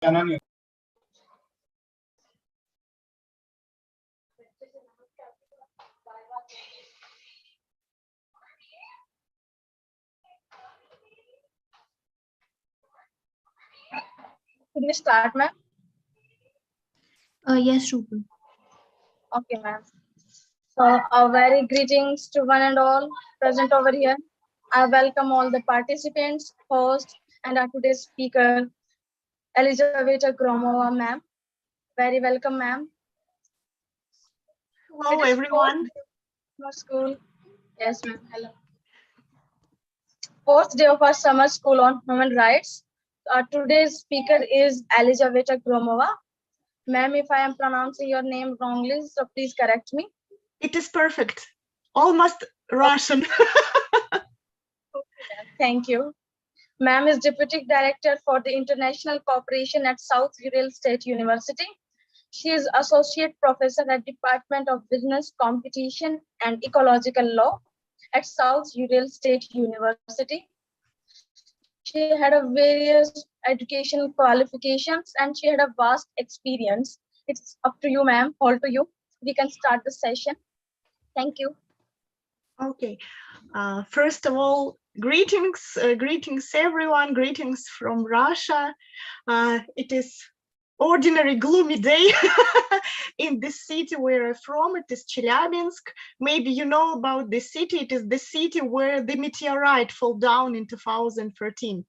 Could we start, ma'am? Yes, Rupal. Okay, ma'am. So, a very greetings to one and all present over here. I welcome all the participants, hosts, and our today's speaker, Elizaveta Gromova, ma'am. Very welcome, ma'am. Hello, everyone. School. Yes, ma'am. Hello. Fourth day of our summer school on human rights. Our today's speaker is Elizaveta Gromova. Ma'am, if I am pronouncing your name wrongly, so please correct me. It is perfect. Almost Russian. Thank you. Ma'am is Deputy Director for the International Cooperation at South Ural State University. She is Associate Professor at Department of Business, Competition and Ecological Law at South Ural State University. She had a various educational qualifications and she had a vast experience. It's up to you, ma'am, all to you. We can start the session. Thank you. Okay. First of all, greetings everyone. Greetings from Russia. It is ordinary gloomy day in the city where I'm from. It is Chelyabinsk. Maybe you know about the city. It is the city where the meteorite fell down in 2013.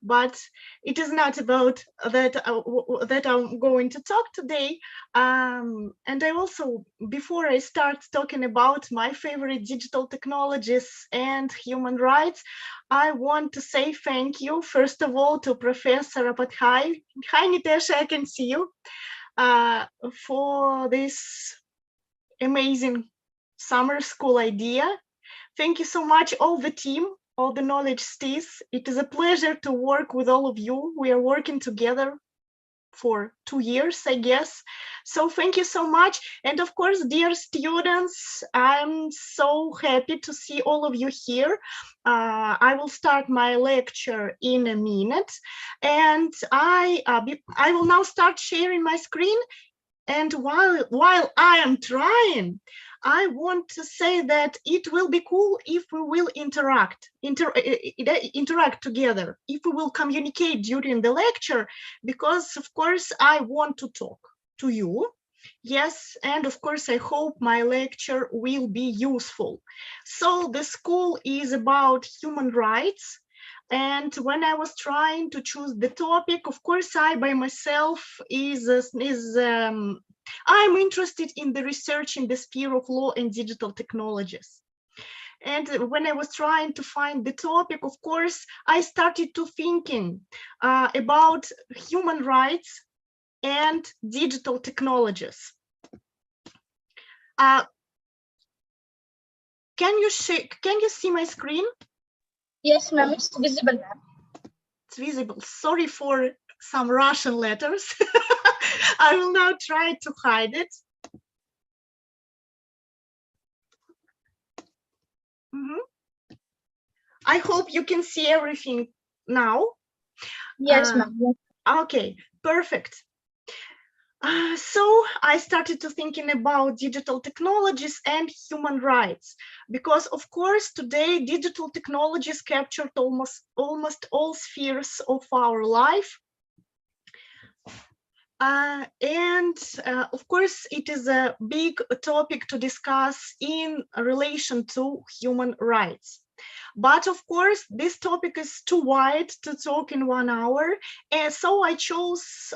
But it is not about that that I'm going to talk today. And I also, before I start talking about my favorite digital technologies and human rights, I want to say thank you, first of all, to Professor Apathai. Hi, Nitesha, I can see you, for this amazing summer school idea. Thank you so much, all the team, all the knowledge sties. It is a pleasure to work with all of you. We are working together for 2 years, I guess. So thank you so much. And of course, dear students, I'm so happy to see all of you here. I will start my lecture in a minute. And I will now start sharing my screen. And while I am trying, I want to say that it will be cool if we will interact together, if we will communicate during the lecture, because of course I want to talk to you. Yes, and of course I hope my lecture will be useful. So the school is about human rights. And when I was trying to choose the topic, of course, I by myself I'm interested in the research in the sphere of law and digital technologies. And when I was trying to find the topic, of course, I started to thinking about human rights and digital technologies. Can you see my screen? Yes, ma'am, it's visible, ma'am. It's visible. Sorry for some Russian letters. I will now try to hide it. I hope you can see everything now. Yes, ma'am. Okay, perfect. So I started to thinking about digital technologies and human rights, because of course today digital technologies captured almost all spheres of our life. Of course, it is a big topic to discuss in relation to human rights. But of course, this topic is too wide to talk in 1 hour. And so I chose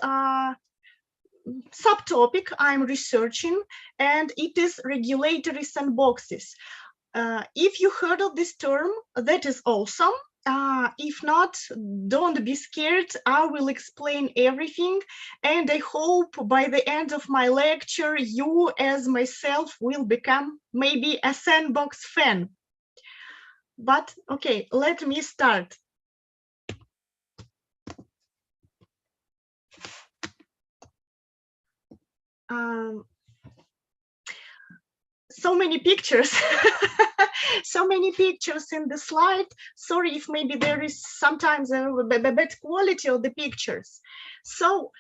subtopic I'm researching, and it is regulatory sandboxes. If you heard of this term, that is awesome. If not, don't be scared. I will explain everything. And I hope by the end of my lecture, you as myself will become maybe a sandbox fan. But okay, let me start. so many pictures, so many pictures in the slide. Sorry if maybe there is sometimes a bad quality of the pictures. So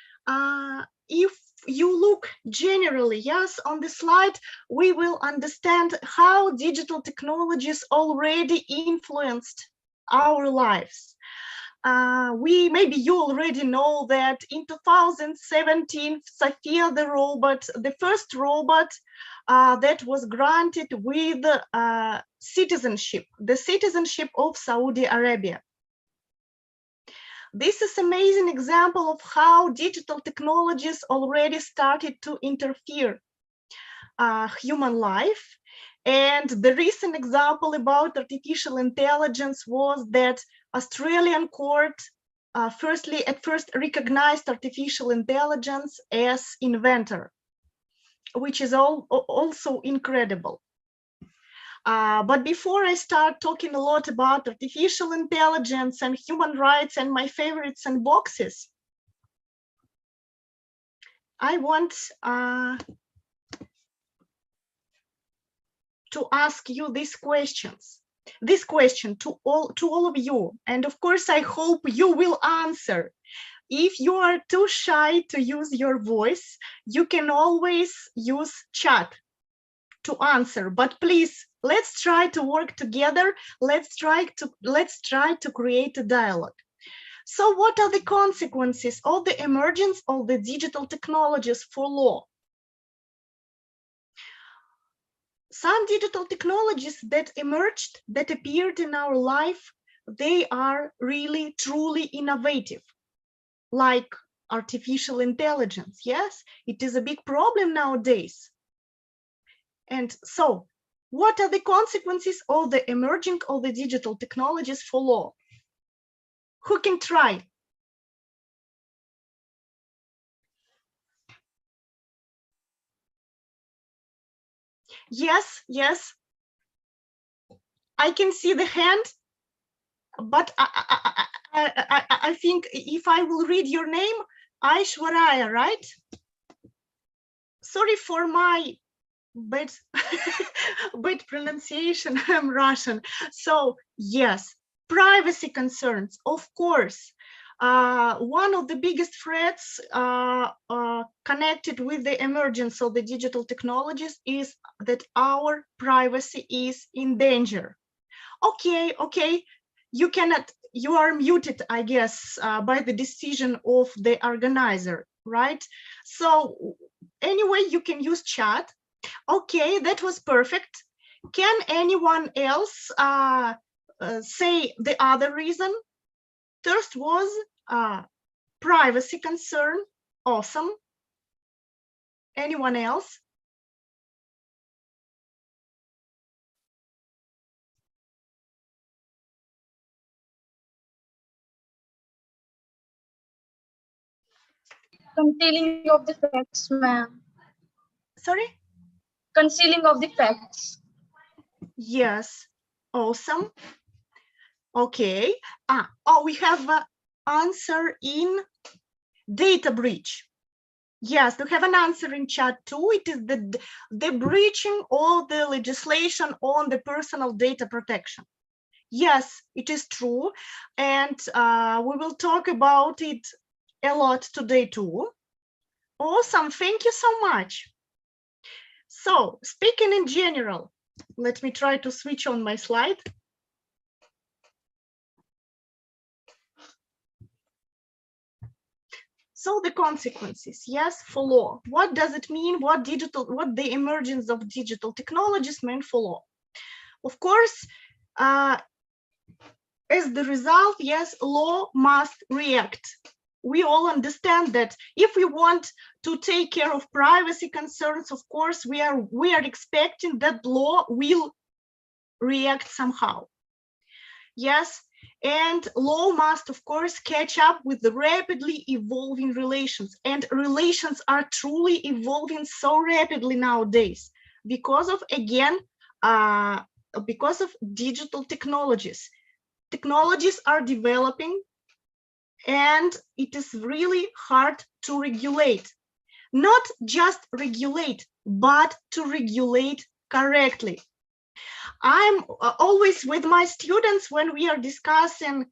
if you look generally, yes, on the slide, we will understand how digital technologies already influenced our lives. Maybe you already know that in 2017, Sophia the robot, the first robot that was granted with citizenship, the citizenship of Saudi Arabia. This is an amazing example of how digital technologies already started to interfere human life. And the recent example about artificial intelligence was that Australian court at first recognized artificial intelligence as inventor, which is also incredible. But before I start talking a lot about artificial intelligence and human rights and my favorite sandboxes, I want to ask you this question to all of you, and of course I hope you will answer. If you are too shy to use your voice, you can always use chat to answer, but please, let's try to work together. Let's try to create a dialogue. So what are the consequences of the emergence of the digital technologies for law? Some digital technologies that emerged, that appeared in our life, they are really, truly innovative, like artificial intelligence. Yes, it is a big problem nowadays. And so, what are the consequences of the emerging of the digital technologies for law? Who can try? Yes, yes. I can see the hand, but I think if I will read your name, Aishwarya, right? Sorry for my bad, bad pronunciation, I'm Russian. So yes, privacy concerns, of course. One of the biggest threats connected with the emergence of the digital technologies is that our privacy is in danger. Okay, you are muted, I guess, by the decision of the organizer, right? So anyway, you can use chat. Okay, that was perfect. Can anyone else say the other reason? First was privacy concern. Awesome. Anyone else? Concealing of the facts, ma'am. Sorry? Concealing of the facts. Yes, awesome. Okay. We have an answer in data breach. Yes, we have an answer in chat too. It is the breaching of the legislation on the personal data protection. Yes, it is true. And we will talk about it a lot today too. Awesome, thank you so much. So speaking in general, let me try to switch on my slide. So the consequences, yes, for law. What does it mean? What the emergence of digital technologies meant for law? Of course, as the result, yes, law must react. We all understand that if we want to take care of privacy concerns, of course, we are expecting that law will react somehow. Yes, and law must, of course, catch up with the rapidly evolving relations. And relations are truly evolving so rapidly nowadays because of, again, because of digital technologies. Technologies are developing, and it is really hard to regulate. Not just regulate, but to regulate correctly. I'm always with my students when we are discussing,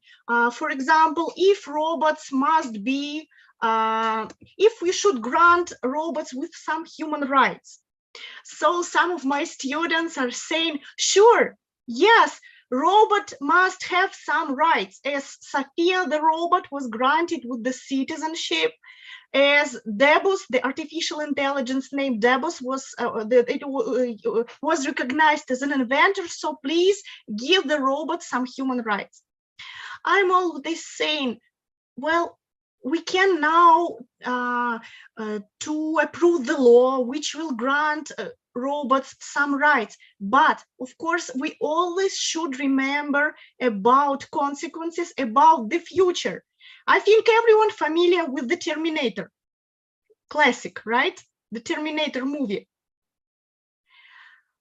for example, if robots must be, if we should grant robots with some human rights. So some of my students are saying, sure, yes, robot must have some rights, as Sophia the robot was granted with the citizenship, as Debus, the artificial intelligence named Debus, was recognized as an inventor. So please give the robot some human rights. I'm always saying, well, we can now to approve the law which will grant robots some rights, but of course we always should remember about consequences, about the future. I think everyone familiar with the Terminator, classic, right? The Terminator movie.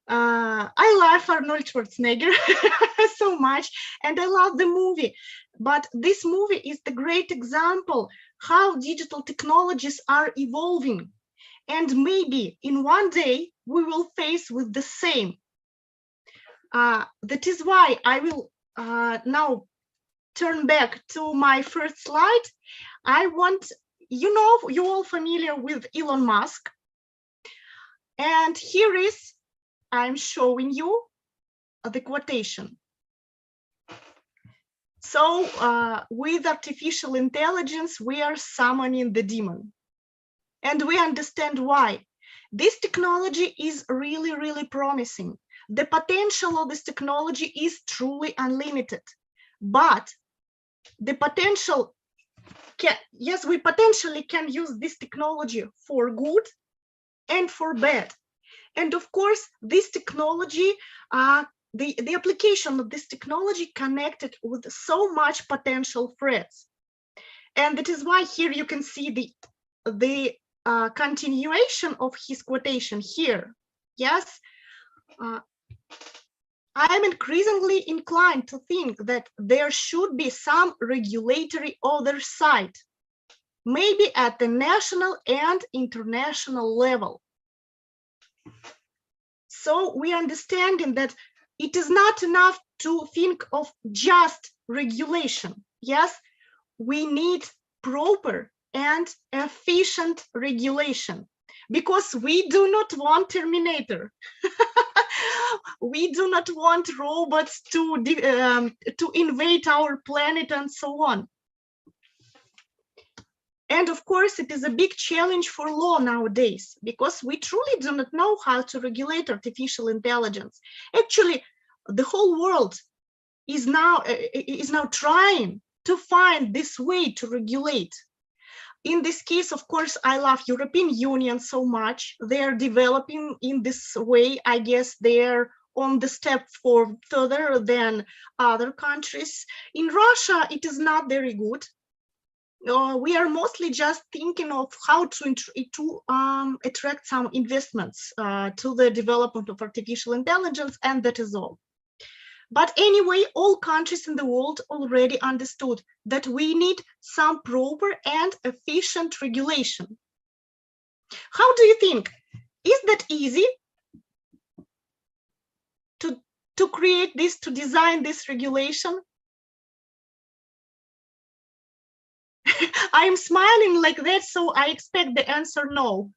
I love Arnold Schwarzenegger so much, and I love the movie. But this movie is the great example how digital technologies are evolving. And maybe in one day we will face with the same. That is why I will now turn back to my first slide. I want, you know, you're all familiar with Elon Musk. And here is, I'm showing you the quotation. So with artificial intelligence, we are summoning the demon. And we understand why. This technology is really, really promising. The potential of this technology is truly unlimited. But the potential, yes, we potentially can use this technology for good and for bad. And of course, this technology, the application of this technology connected with so much potential threats. And that is why here you can see the continuation of his quotation here. Yes, I'm increasingly inclined to think that there should be some regulatory oversight, maybe at the national and international level. So we understanding that it is not enough to think of just regulation. Yes, we need proper and efficient regulation, because we do not want Terminator. We do not want robots to invade our planet and so on. And of course, it is a big challenge for law nowadays, because we truly do not know how to regulate artificial intelligence. Actually, the whole world is now trying to find this way to regulate. In this case, of course, I love European Union so much. They are developing in this way. I guess they're on the step further than other countries. In Russia, it is not very good. We are mostly just thinking of how to attract some investments to the development of artificial intelligence, and that is all. But anyway, all countries in the world already understood that we need some proper and efficient regulation. How do you think? Is that easy to create this, to design this regulation? I'm smiling like that, so I expect the answer no.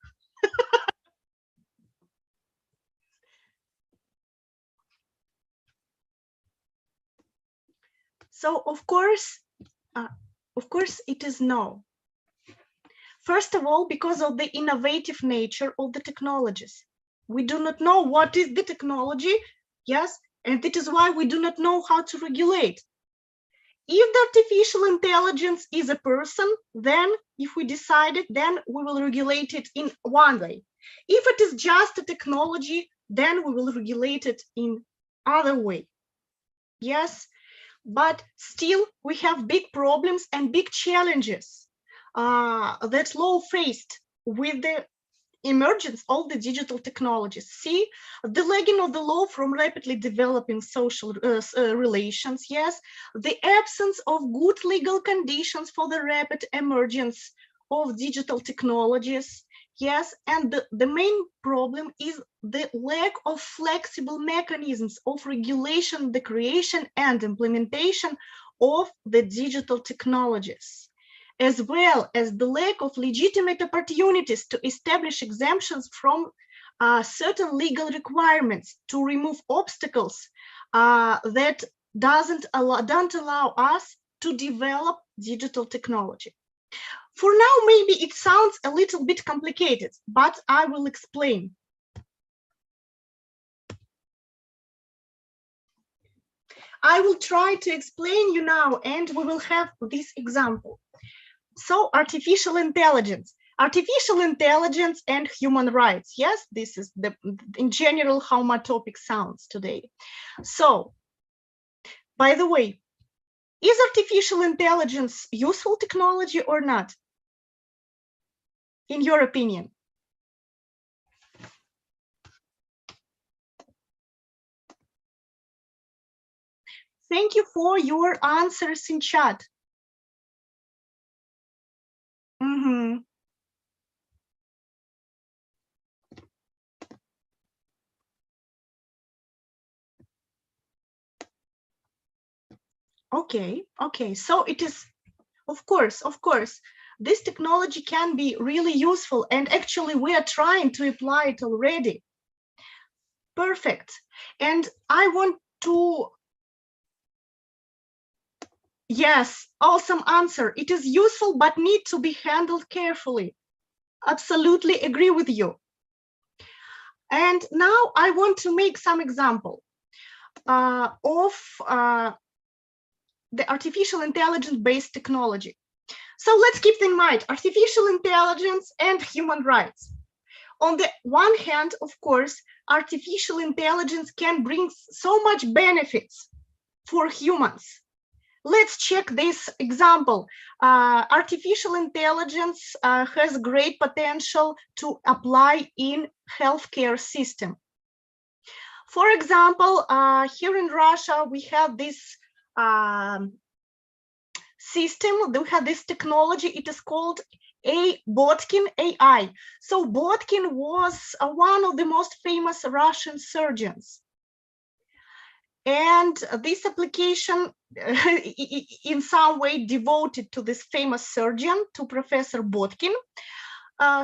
So of course it is no. First of all, because of the innovative nature of the technologies. We do not know what is the technology, yes, and it is why we do not know how to regulate. If the artificial intelligence is a person, then if we decide it, then we will regulate it in one way. If it is just a technology, then we will regulate it in other way. Yes, but still we have big problems and big challenges that law faced with the emergence of the digital technologies. See, the lagging of the law from rapidly developing social relations, yes, the absence of good legal conditions for the rapid emergence of digital technologies, Yes, and the main problem is the lack of flexible mechanisms of regulation, the creation and implementation of the digital technologies, as well as the lack of legitimate opportunities to establish exemptions from certain legal requirements to remove obstacles that don't allow us to develop digital technology. For now, maybe it sounds a little bit complicated, but I will explain. I will try to explain you now, and we will have this example. So, artificial intelligence and human rights. Yes, this is in general how my topic sounds today. So, by the way, is artificial intelligence useful technology or not? In your opinion? Thank you for your answers in chat. Mm-hmm. Okay. So it is, of course, this technology can be really useful, and actually we are trying to apply it already. Perfect. And I want to, yes, awesome answer. It is useful, but need to be handled carefully. Absolutely agree with you. And now I want to make some example of the artificial intelligence based technology. So let's keep in mind artificial intelligence and human rights. On the one hand, of course, artificial intelligence can bring so much benefits for humans. Let's check this example. Artificial intelligence has great potential to apply in healthcare system. For example, here in Russia, we have this system, we have this technology, it is called Botkin AI. So Botkin was one of the most famous Russian surgeons. And this application in some way devoted to this famous surgeon, to Professor Botkin.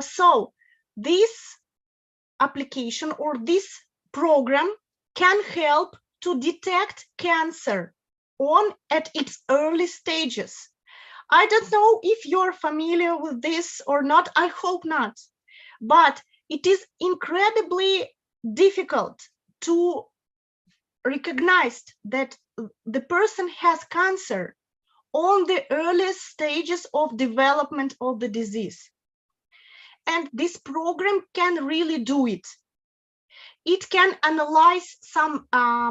So this application or this program can help to detect cancer at its early stages. I don't know if you're familiar with this or not, I hope not, but it is incredibly difficult to recognize that the person has cancer on the earliest stages of development of the disease. And this program can really do it. It can analyze some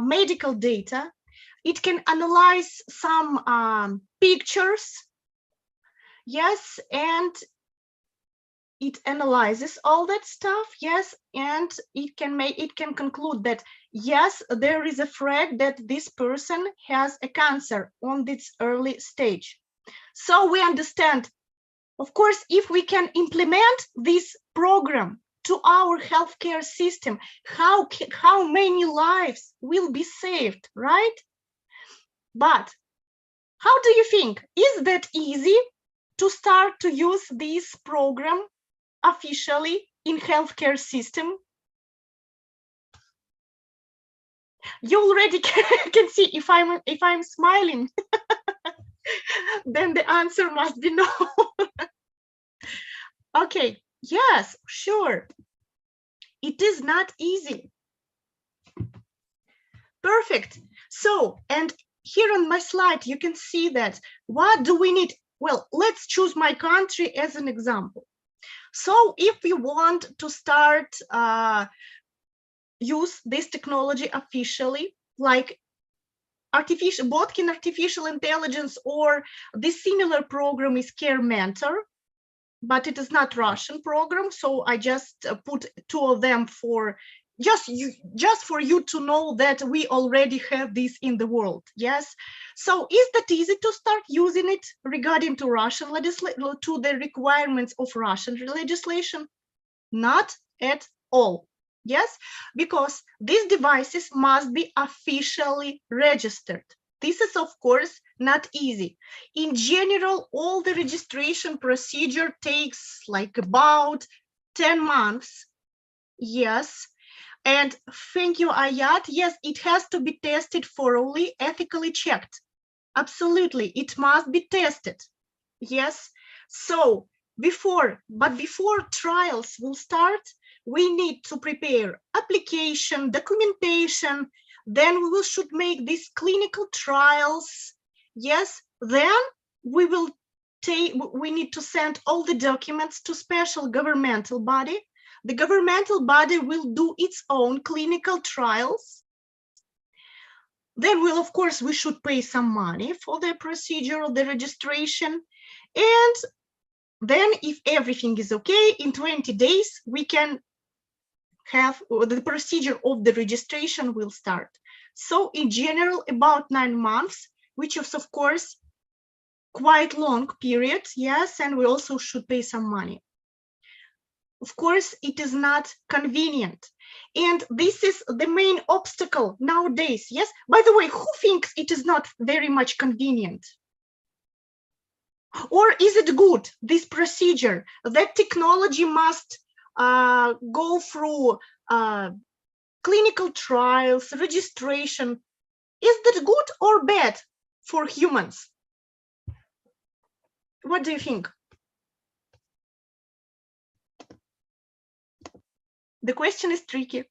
medical data. It can analyze some pictures. Yes, and it analyzes all that stuff. Yes, and it can conclude that yes, there is a threat that this person has a cancer on this early stage. So we understand, of course, if we can implement this program to our healthcare system, how many lives will be saved, right? But how do you think? Is that easy to start to use this program officially in healthcare system? You already can see if I'm smiling, then the answer must be no. Okay, yes, sure. It is not easy. Perfect. So, and here on my slide, you can see that what do we need? Well, let's choose my country as an example. So if we want to start use this technology officially, like Botkin artificial intelligence, or this similar program is Care Mentor, but it is not Russian program. So I just put two of them for just for you to know that we already have this in the world. Yes. So is that easy to start using it regarding to Russian legislation, to the requirements of Russian legislation? Not at all. Yes, because these devices must be officially registered. This is, of course, not easy. In general, all the registration procedure takes like about 10 months. Yes. And thank you, Ayat. Yes, it has to be tested thoroughly, ethically checked. Absolutely, it must be tested. Yes. So before trials will start, we need to prepare application, documentation, then we should make these clinical trials. Yes, then we need to send all the documents to special governmental body. The governmental body will do its own clinical trials. Then of course, we should pay some money for the procedure, the registration. And then if everything is okay, in 20 days, we can have the procedure of the registration will start. So in general, about 9 months, which is of course quite long period. Yes, and we also should pay some money. Of course, it is not convenient. And this is the main obstacle nowadays. Yes, by the way, who thinks it is not very much convenient? Or is it good, this procedure, that technology must go through clinical trials, registration? Is that good or bad for humans? What do you think? The question is tricky.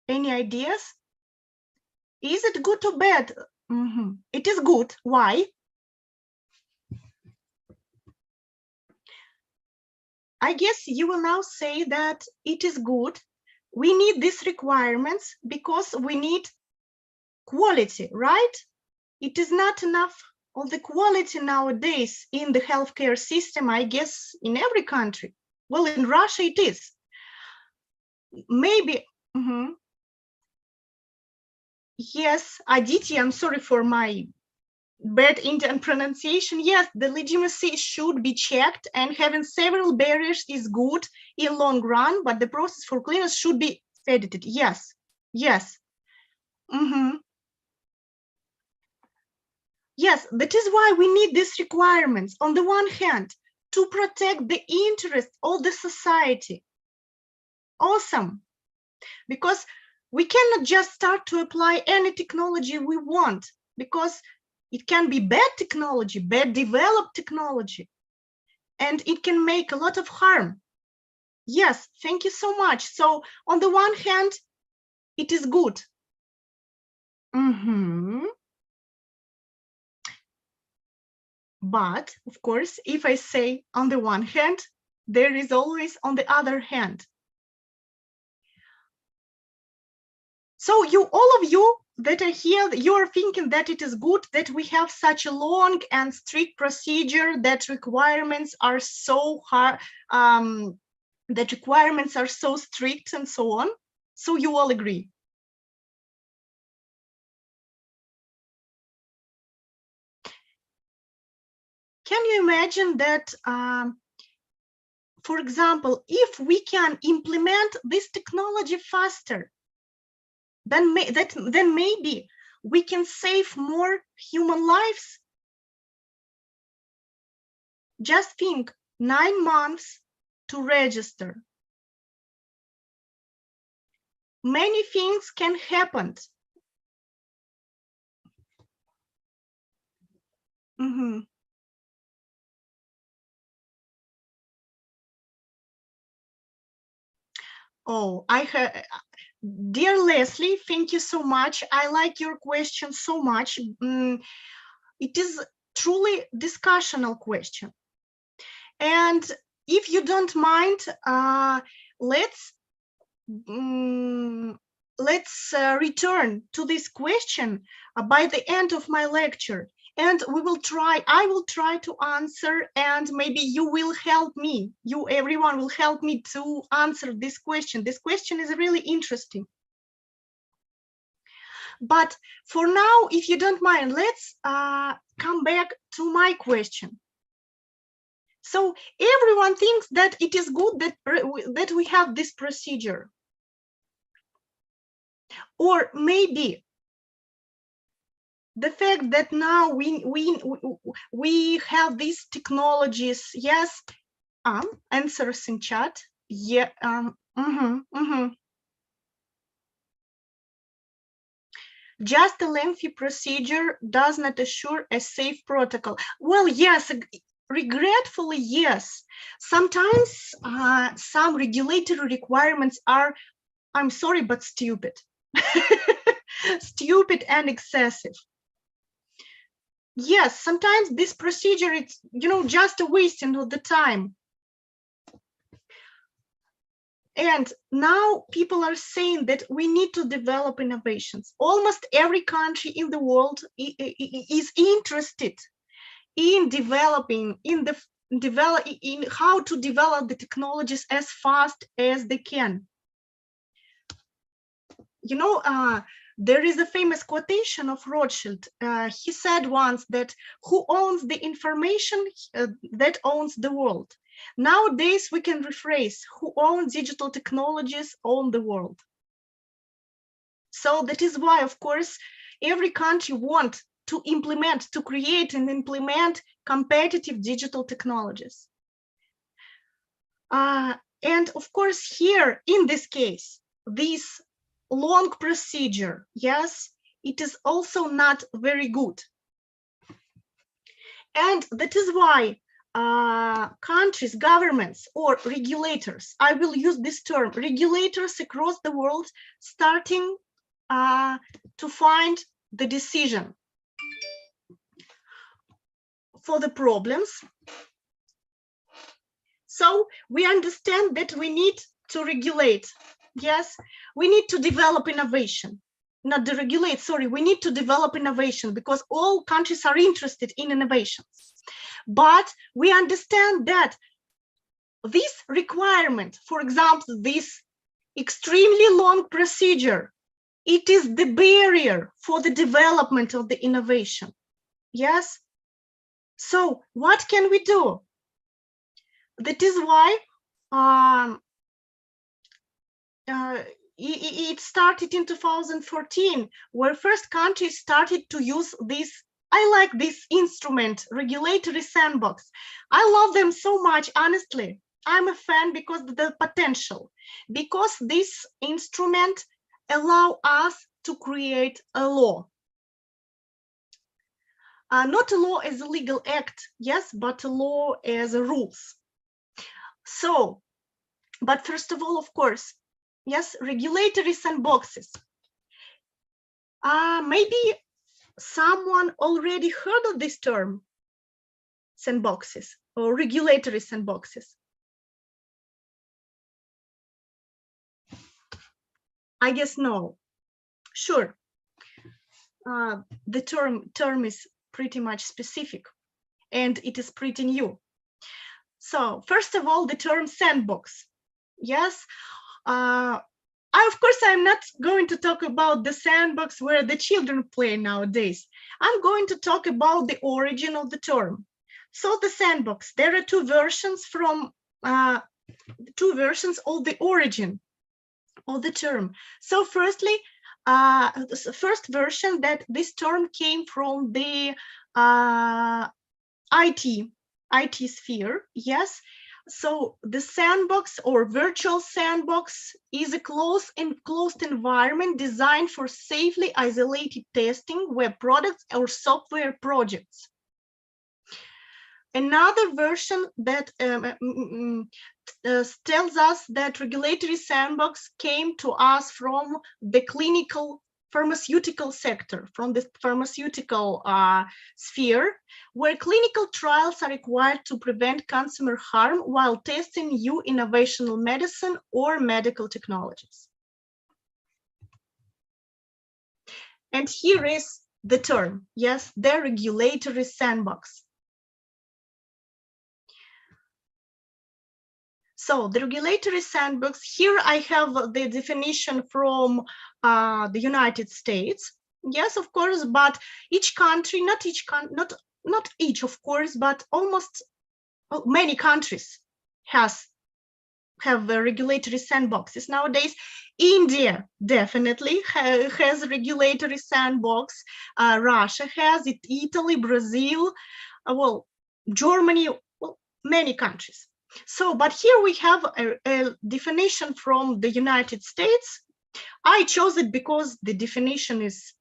Any ideas? Is it good or bad? It is good. Why? I guess you will now say that it is good. We need these requirements because we need quality, right? It is not enough of the quality nowadays in the healthcare system, I guess, in every country. Well, in Russia, it is. Maybe. Yes, Aditi, I'm sorry for my bad Indian pronunciation. Yes, the legitimacy should be checked, and having several barriers is good in long run, but the process for clearance should be edited. Yes, yes. Yes, that is why we need these requirements. On the one hand, to protect the interest of the society. Awesome. Because we cannot just start to apply any technology we want, because it can be bad technology, bad developed technology, and it can make a lot of harm. Yes, thank you so much. So on the one hand, it is good. But of course, if I say on the one hand, there is always on the other hand. So all of you that are here, you are thinking that it is good that we have such a long and strict procedure, that requirements are so hard, that requirements are so strict and so on. So you all agree. Can you imagine that, for example, if we can implement this technology faster, then maybe we can save more human lives? Just think, 9 months to register. Many things can happen. Oh, dear Leslie, thank you so much. I like your question so much. It is truly discussional question. And if you don't mind, let's return to this question by the end of my lecture. And I will try to answer, and maybe you will help me. Everyone will help me to answer this question. This question is really interesting. But for now, if you don't mind, let's come back to my question. So everyone thinks that it is good that we have this procedure. Or maybe the fact that now we have these technologies, yes, answers in chat. Yeah, Just a lengthy procedure does not assure a safe protocol. Well, yes, regretfully, yes. Sometimes some regulatory requirements are, I'm sorry, but stupid. Stupid and excessive. Yes, sometimes this procedure, it's, just a wasting of the time. And now people are saying that we need to develop innovations. Almost every country in the world is interested in developing, in how to develop the technologies as fast as they can. There is a famous quotation of Rothschild. He said once that who owns the information that owns the world. Nowadays, we can rephrase who owns digital technologies own the world. So that is why, of course, every country wants to implement, to create and implement competitive digital technologies. And of course, here in this case, this long procedure, yes, it is also not very good. And that is why countries, governments, or regulators, I will use this term, regulators across the world, starting to find the decision for the problems. So we understand that we need to regulate. Yes, we need to develop innovation, not deregulate, sorry, we need to develop innovation because all countries are interested in innovations. But we understand that this requirement, for example, this extremely long procedure, it is the barrier for the development of the innovation. Yes. So what can we do? That is why it started in 2014, where first countries started to use this. I like this instrument, regulatory sandbox. I love them so much, honestly. I'm a fan because of the potential, because this instrument allow us to create a law. Not a law as a legal act, yes, but a law as a rules. So, but first of all, of course, yes, regulatory sandboxes. Maybe someone already heard of this term, sandboxes or regulatory sandboxes. I guess no. Sure. The term is pretty much specific and it is pretty new. So first of all, the term sandbox. Yes. Of course, I'm not going to talk about the sandbox where the children play nowadays. I'm going to talk about the origin of the term. So the sandbox, there are two versions of the origin of the term. So firstly, the first version that this term came from the IT sphere, yes. So the sandbox or virtual sandbox is a closed environment designed for safely isolated testing web products or software projects. Another version that tells us that regulatory sandbox came to us from the clinical pharmaceutical sector, from the pharmaceutical sphere, where clinical trials are required to prevent consumer harm while testing new innovational medicine or medical technologies. And here is the term, yes, the regulatory sandbox. So the regulatory sandbox, here I have the definition from the United States. Yes, of course, but each country, not each, of course, but almost many countries have regulatory sandboxes nowadays. India definitely has a regulatory sandbox. Russia has it, Italy, Brazil, well, Germany, well, many countries. So, but here we have a definition from the United States. I chose it because the definition is,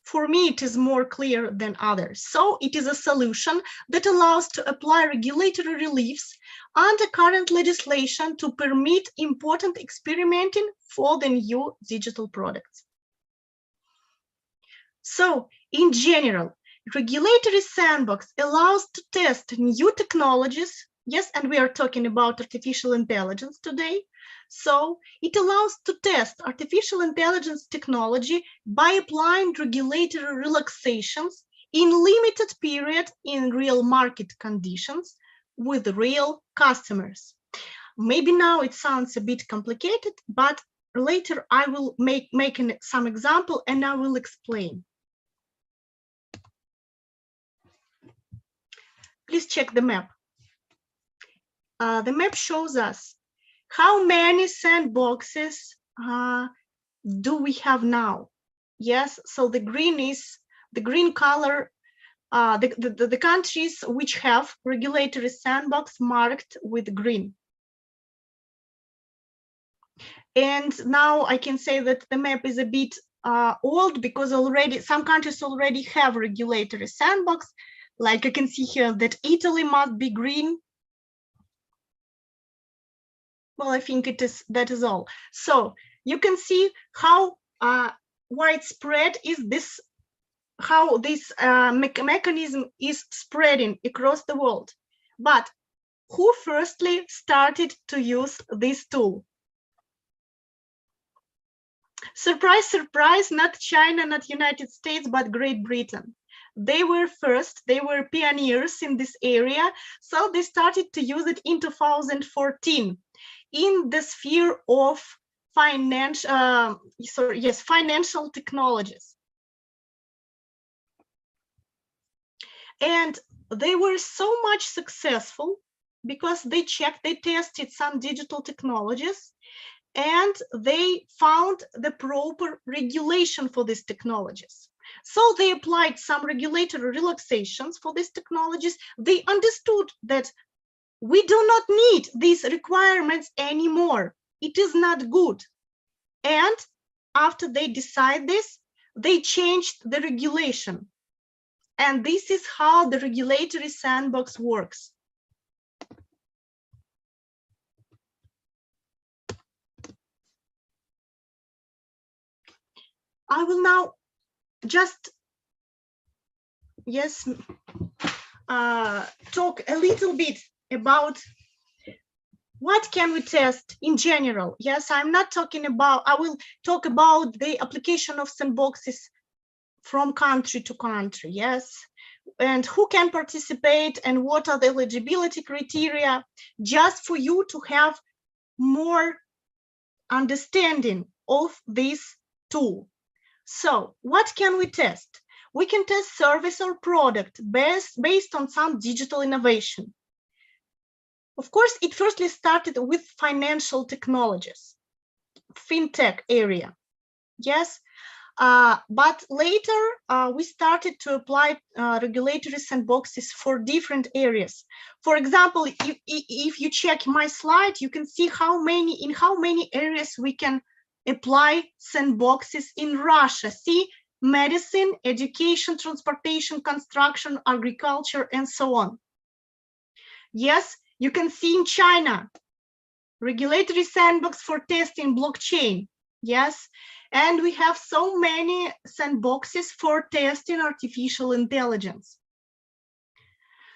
for me, it is more clear than others. So it is a solution that allows to apply regulatory reliefs under current legislation to permit important experimenting for the new digital products. So in general, regulatory sandbox allows to test new technologies. Yes, and we are talking about artificial intelligence today. So it allows to test artificial intelligence technology by applying regulatory relaxations in limited period in real market conditions with real customers. Maybe now it sounds a bit complicated, but later I will make some example and I will explain. Please check the map. The map shows us how many sandboxes do we have now. Yes, so the green color, the countries which have regulatory sandbox marked with green. And now I can say that the map is a bit old because already some countries already have regulatory sandbox. Like I can see here that Italy must be green. Well, I think that is all. So you can see how widespread is this, how this mechanism is spreading across the world. But who firstly started to use this tool? Surprise, surprise, not China, not United States, but Great Britain. They were first, they were pioneers in this area, so they started to use it in 2014 in the sphere of financial technologies. And they were so much successful because they tested some digital technologies, and they found the proper regulation for these technologies. So they applied some regulatory relaxations for these technologies. They understood that we do not need these requirements anymore. It is not good. And after they decide this, they changed the regulation. And this is how the regulatory sandbox works. I will now just, yes, talk a little bit about what can we test in general. Yes, I'm not talking about, I will talk about the application of sandboxes from country to country, yes, and who can participate and what are the eligibility criteria, just for you to have more understanding of this tool. So what can we test? We can test service or product based on some digital innovation. Of course, it firstly started with financial technologies, fintech area, yes, but later we started to apply regulatory sandboxes for different areas. For example, if you check my slide, you can see in how many areas we can apply sandboxes in Russia. See, medicine, education, transportation, construction, agriculture, and so on. Yes, you can see in China, regulatory sandbox for testing blockchain. Yes, and we have so many sandboxes for testing artificial intelligence.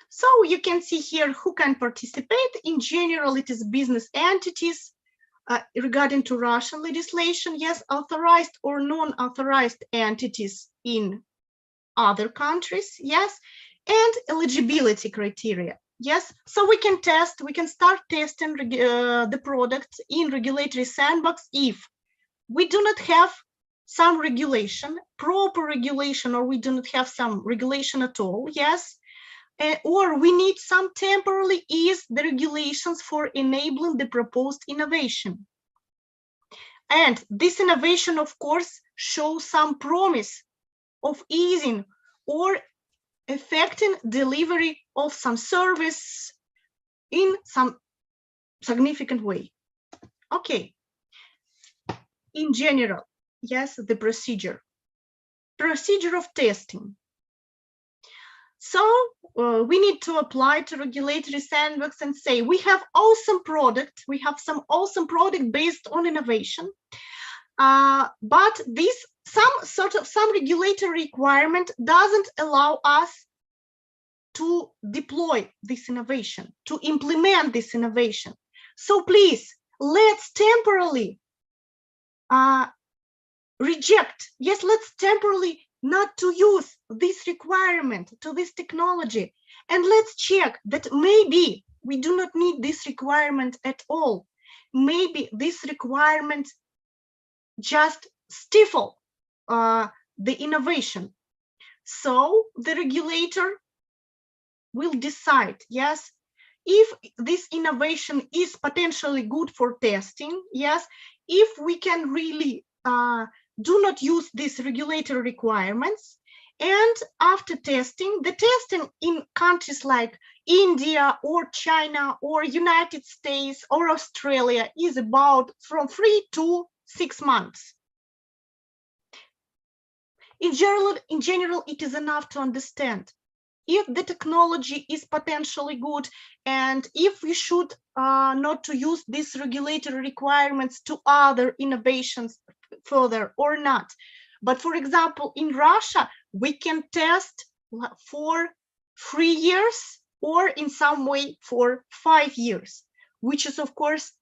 So you can see here who can participate. In general, it is business entities. Regarding to Russian legislation, yes, authorized or non-authorized entities in other countries, yes, and eligibility criteria. Yes, so we can start testing the product in regulatory sandbox if we do not have some regulation, proper regulation, or we do not have some regulation at all, yes, or we need some temporarily ease the regulations for enabling the proposed innovation. And this innovation, of course, shows some promise of easing or affecting delivery of some service in some significant way. Okay. In general, yes, the procedure of testing. So we need to apply to regulatory sandbox and say, we have awesome product, we have some awesome product based on innovation, but this some regulatory requirement doesn't allow us to deploy this innovation, to implement this innovation. So please, let's temporarily reject, yes, let's temporarily not to use this requirement to this technology, and let's check that maybe we do not need this requirement at all. Maybe this requirement just stifle the innovation. So the regulator will decide, yes, if this innovation is potentially good for testing, yes, if we can really do not use these regulatory requirements. And after testing, the testing in countries like India or China or United States or Australia is about from 3 to 6 months. In general, it is enough to understand if the technology is potentially good and if we should not to use these regulatory requirements to other innovations further or not. But for example, in Russia, we can test for 3 years or in some way for 5 years, which is of course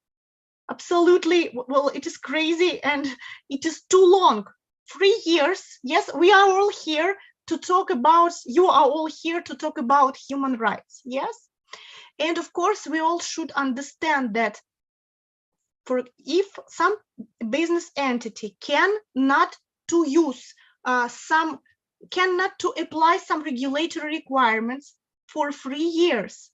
absolutely, well, it is crazy and it is too long. 3 years, yes, we are all here to talk about, you are all here to talk about human rights, yes? And of course, we all should understand that if some business entity cannot to use cannot to apply some regulatory requirements for 3 years,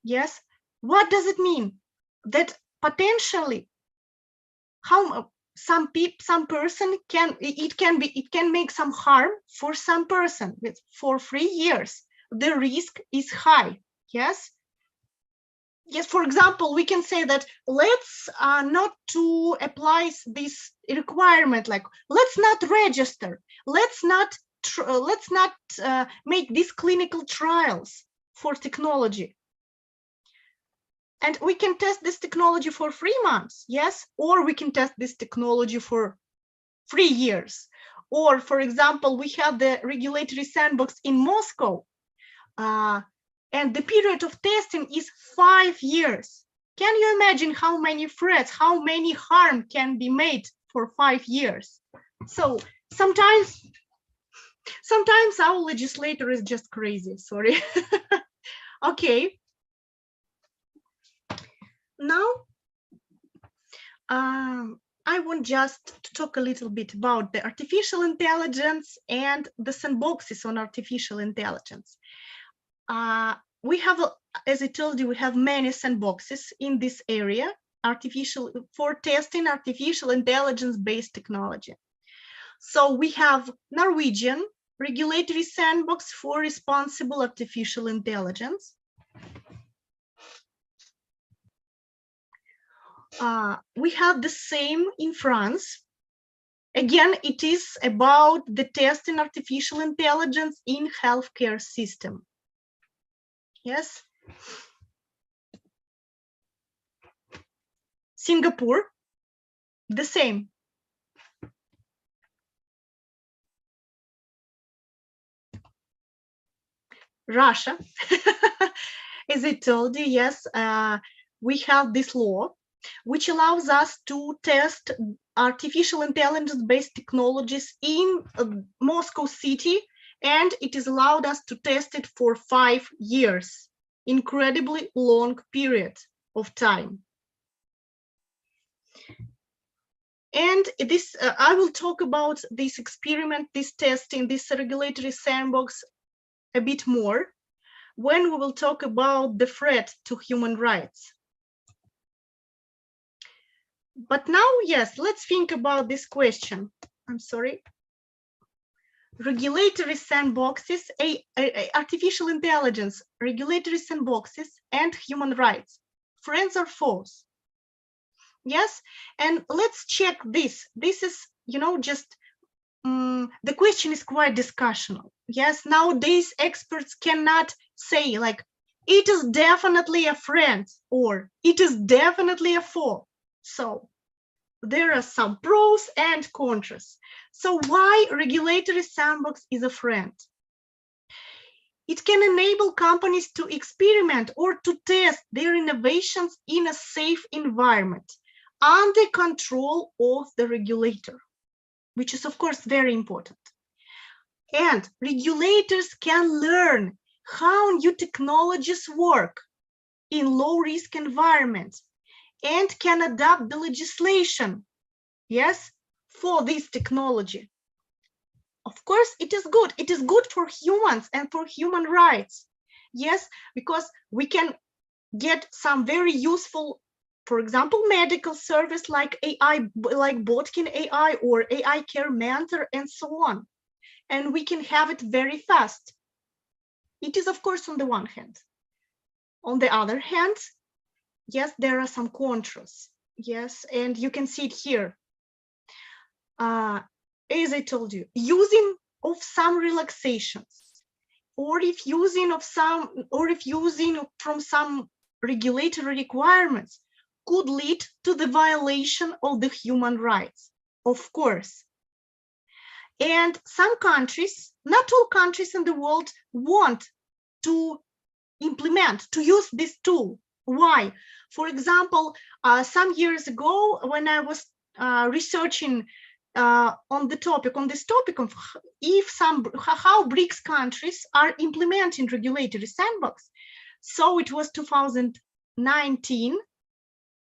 yes, what does it mean? That potentially some person it can make some harm for some person for 3 years. The risk is high, yes. Yes, for example, we can say that let's not to apply this requirement, like let's not register, let's not make these clinical trials for technology. And we can test this technology for 3 months, yes, or we can test this technology for 3 years. Or, for example, we have the regulatory sandbox in Moscow, and the period of testing is 5 years. Can you imagine how many threats, how many harm can be made for 5 years? So sometimes our legislator is just crazy, sorry. Okay. Now, I want just to talk a little bit about the artificial intelligence and the sandboxes on artificial intelligence. We have, as I told you, we have many sandboxes in this area, for testing artificial intelligence-based technology. So we have Norwegian regulatory sandbox for responsible artificial intelligence. We have the same in France. Again, it is about the testing artificial intelligence in healthcare system. Yes. Singapore, the same. Russia, as I told you, yes, we have this law which allows us to test artificial intelligence-based technologies in Moscow city, and it is allowed us to test it for 5 years, incredibly long period of time. And this, I will talk about this experiment, this testing, this regulatory sandbox a bit more when we will talk about the threat to human rights. But now, yes, let's think about this question. I'm sorry. Regulatory sandboxes, artificial intelligence, regulatory sandboxes, and human rights, friends or foes? Yes, and let's check this. This is, just the question is quite discussional. Yes, nowadays experts cannot say like, it is definitely a friend or it is definitely a foe. So there are some pros and contras. So why regulatory sandbox is a friend? It can enable companies to experiment or to test their innovations in a safe environment under control of the regulator, which is of course very important. And regulators can learn how new technologies work in low-risk environments and can adapt the legislation, yes, for this technology. Of course, it is good. It is good for humans and for human rights. Yes, because we can get some very useful, for example, medical service like AI, like Botkin AI or AI Care Mentor and so on. And we can have it very fast. It is, of course, on the one hand. On the other hand, yes, there are some contras. Yes, and you can see it here. As I told you, using of some relaxations, or if using from some regulatory requirements could lead to the violation of the human rights, of course. And some countries, not all countries in the world, want to implement, to use this tool. Why? For example, some years ago, when I was researching on this topic of how BRICS countries are implementing regulatory sandbox. So it was 2019,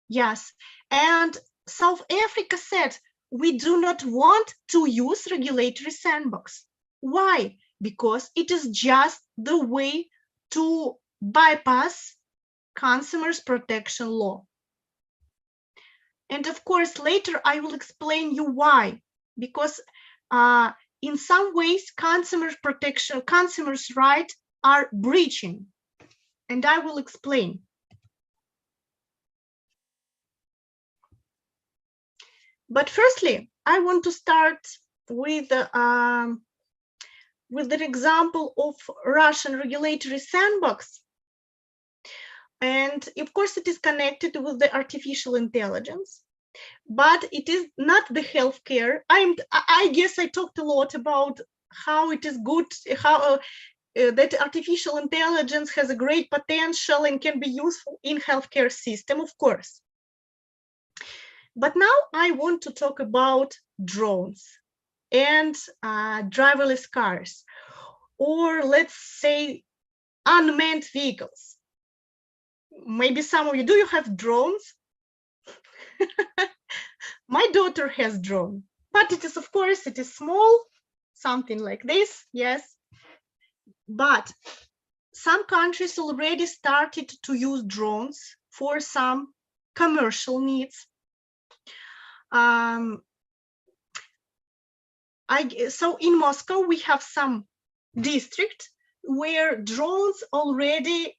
yes, and South Africa said, we do not want to use regulatory sandbox. Why? Because it is just the way to bypass consumers protection law. And of course, later I will explain you why, because in some ways, consumers rights are breaching, and I will explain. But firstly, I want to start with an example of Russian regulatory sandbox. And of course, it is connected with the artificial intelligence, but it is not the healthcare. I guess I talked a lot about how it is good, how that artificial intelligence has a great potential and can be useful in healthcare system, of course. But now I want to talk about drones and driverless cars, or let's say unmanned vehicles. Maybe some of you, do you have drones? My daughter has drone, but it is, of course, it is small, something like this, yes. But some countries already started to use drones for some commercial needs. So in Moscow, we have some district where drones already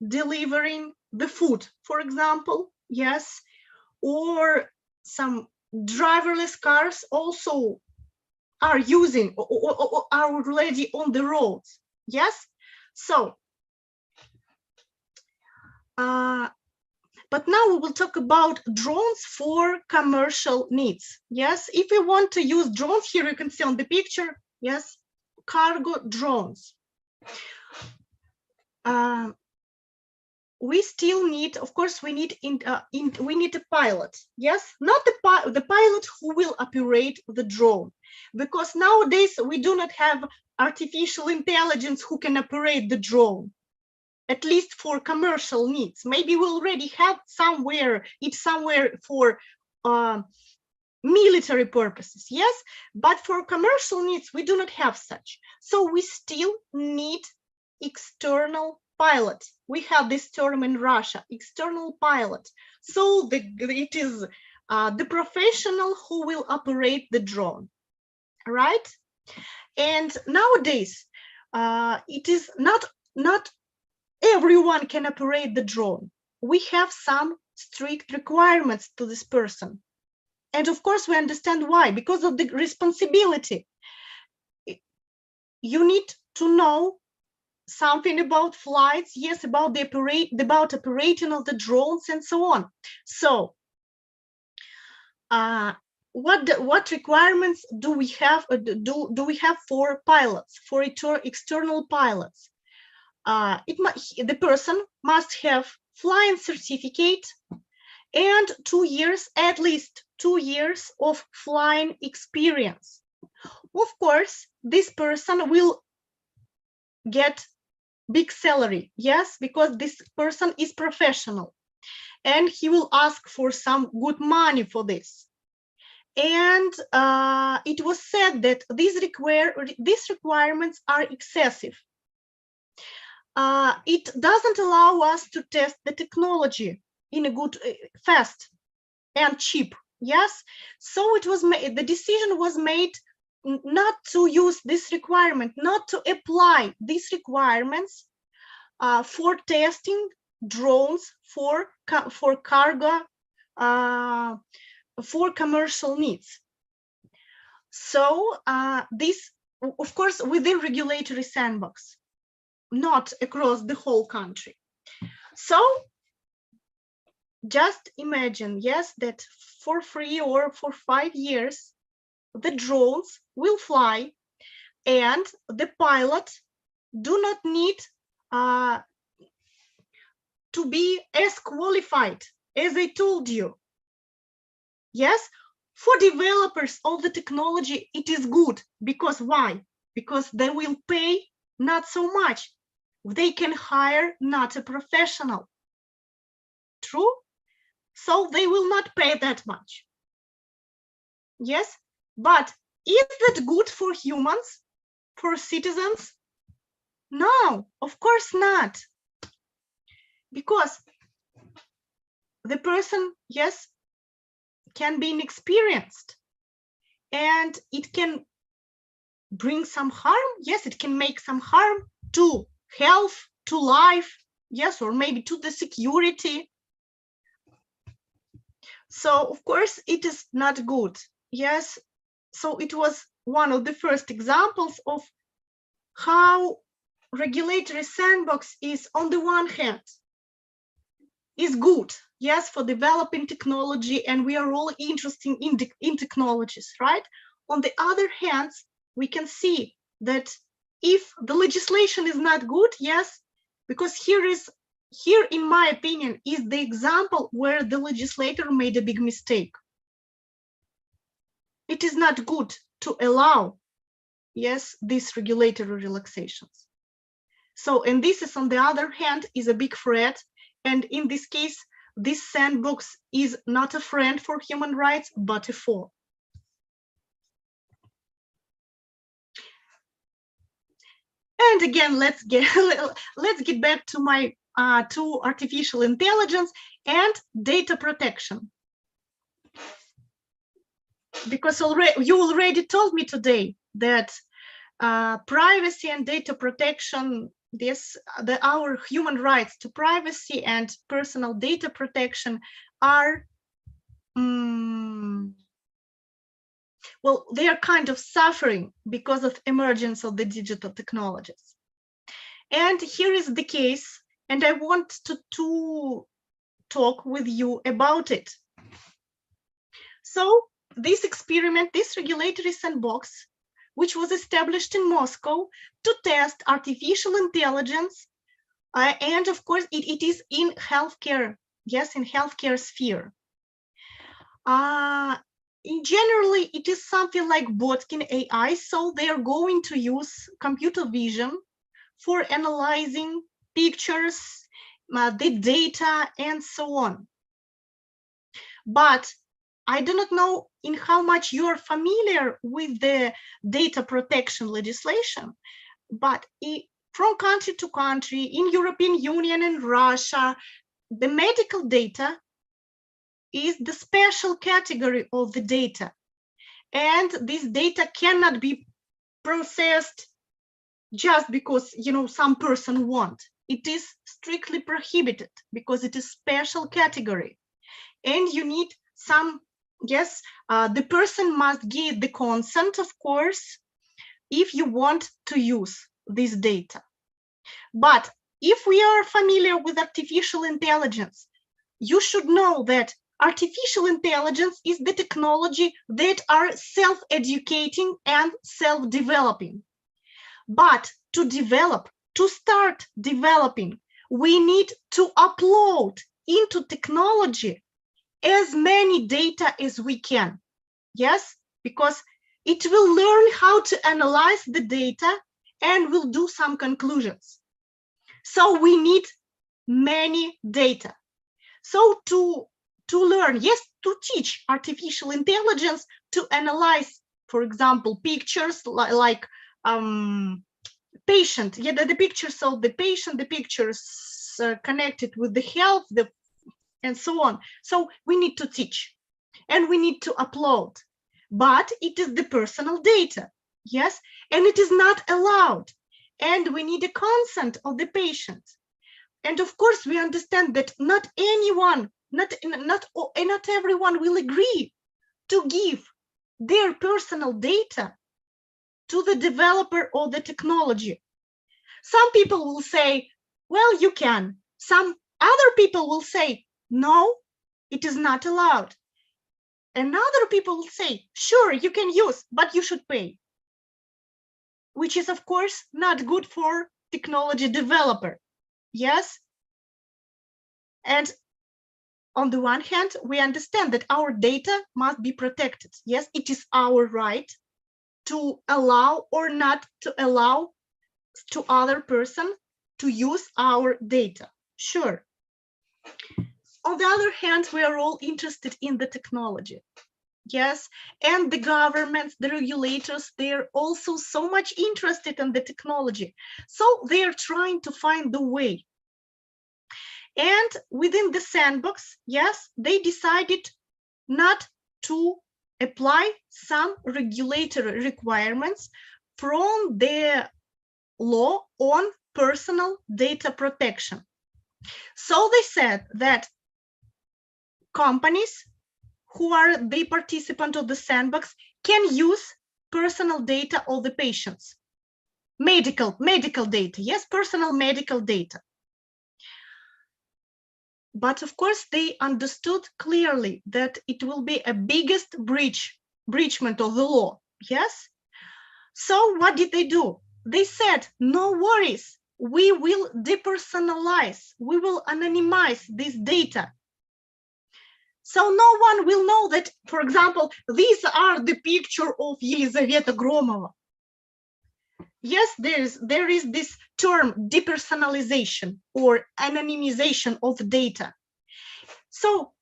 delivering the food, for example, yes, or some driverless cars also are using or are already on the roads, yes. So, but now we will talk about drones for commercial needs, yes. If we want to use drones, here you can see on the picture, yes, cargo drones. We still need, of course, we need a pilot, yes, not the pilot who will operate the drone, because nowadays we do not have artificial intelligence who can operate the drone, at least for commercial needs. Maybe we already have somewhere, it's somewhere for military purposes, yes, but for commercial needs, we do not have such. So we still need external pilot. We have this term in Russia, external pilot. So it is the professional who will operate the drone, right? And nowadays, it is not everyone can operate the drone. We have some strict requirements to this person. And of course, we understand why, because of the responsibility. You need to know something about flights, yes, about operating of the drones and so on. So what requirements do we have for pilots, for external pilots? The person must have flying certificate and 2 years, at least 2 years of flying experience. Of course, this person will get big salary, yes, because this person is professional and he will ask for some good money for this. And it was said that these requirements are excessive. It doesn't allow us to test the technology in a good, fast and cheap, yes. So it was made, the decision was made not to use this requirement, not to apply these requirements for testing drones for cargo, for commercial needs. So this, of course, within regulatory sandbox, not across the whole country. So just imagine, yes, that for 3 or for 5 years, the drones will fly and the pilot do not need to be as qualified as I told you. Yes, for developers of the technology, it is good. Because why? Because they will pay not so much. They can hire not a professional. True? So they will not pay that much. Yes, but is that good for humans, for citizens? No, of course not. Because the person, yes, can be inexperienced and it can bring some harm. Yes, it can make some harm to health, to life, yes, or maybe to the security. So of course it is not good. Yes, so it was one of the first examples of how regulatory sandbox is, on the one hand, is good, yes, for developing technology, and we are all interested in technologies, right? On the other hand, we can see that if the legislation is not good, yes, because here, in my opinion, is the example where the legislator made a big mistake. It is not good to allow, yes, these regulatory relaxations. So, and this is, on the other hand, is a big threat. And in this case, this sandbox is not a friend for human rights, but a foe. And again, let's get back to my to artificial intelligence and data protection. Because you already told me today that privacy and data protection, our human rights to privacy and personal data protection are, well, they are kind of suffering because of emergence of the digital technologies. And here is the case, and I want to talk with you about it. So this experiment, this regulatory sandbox, which was established in Moscow to test artificial intelligence, and of course it is in healthcare, yes, in healthcare sphere. In generally, it is something like Botkin AI, so they are going to use computer vision for analyzing pictures, the data, and so on. But I do not know in how much you are familiar with the data protection legislation, but from country to country, in European Union and Russia, the medical data is the special category of the data. And this data cannot be processed just because, you know, some person want. It is strictly prohibited because it is special category. And you need some, yes, the person must give the consent, of course, if you want to use this data. But if we are familiar with artificial intelligence, you should know that artificial intelligence is the technology that are self-educating and self-developing. But to start developing, we need to upload into technology as many data as we can. Yes, because it will learn how to analyze the data and will do some conclusions. So we need many data. So to learn, yes, to teach artificial intelligence to analyze, for example, pictures like patient, yeah, the pictures of the patient, the pictures connected with the health, and so on. So we need to teach and we need to upload, but it is the personal data, yes, and it is not allowed. And we need a consent of the patient. And of course, we understand that not anyone, not everyone will agree to give their personal data to the developer or the technology. Some people will say, well, you can. Some other people will say, no, it is not allowed. And other people will say, sure, you can use, but you should pay. Which is, of course, not good for technology developer. Yes. And on the one hand, we understand that our data must be protected. Yes, it is our right to allow or not to allow to other person to use our data. Sure. On the other hand, we are all interested in the technology. Yes, and the governments, the regulators, they're also so much interested in the technology. So they're trying to find the way. And within the sandbox, yes, they decided not to apply some regulatory requirements from the law on personal data protection. So they said that companies who are the participant of the sandbox can use personal data of the patients. Medical data, yes, personal medical data. But of course, they understood clearly that it will be a biggest breachment of the law, yes? So what did they do? They said, no worries, we will depersonalize, we will anonymize this data. So no one will know that, for example, these are the picture of Елизавета Gromova. Yes, there is this term depersonalization or anonymization of data. So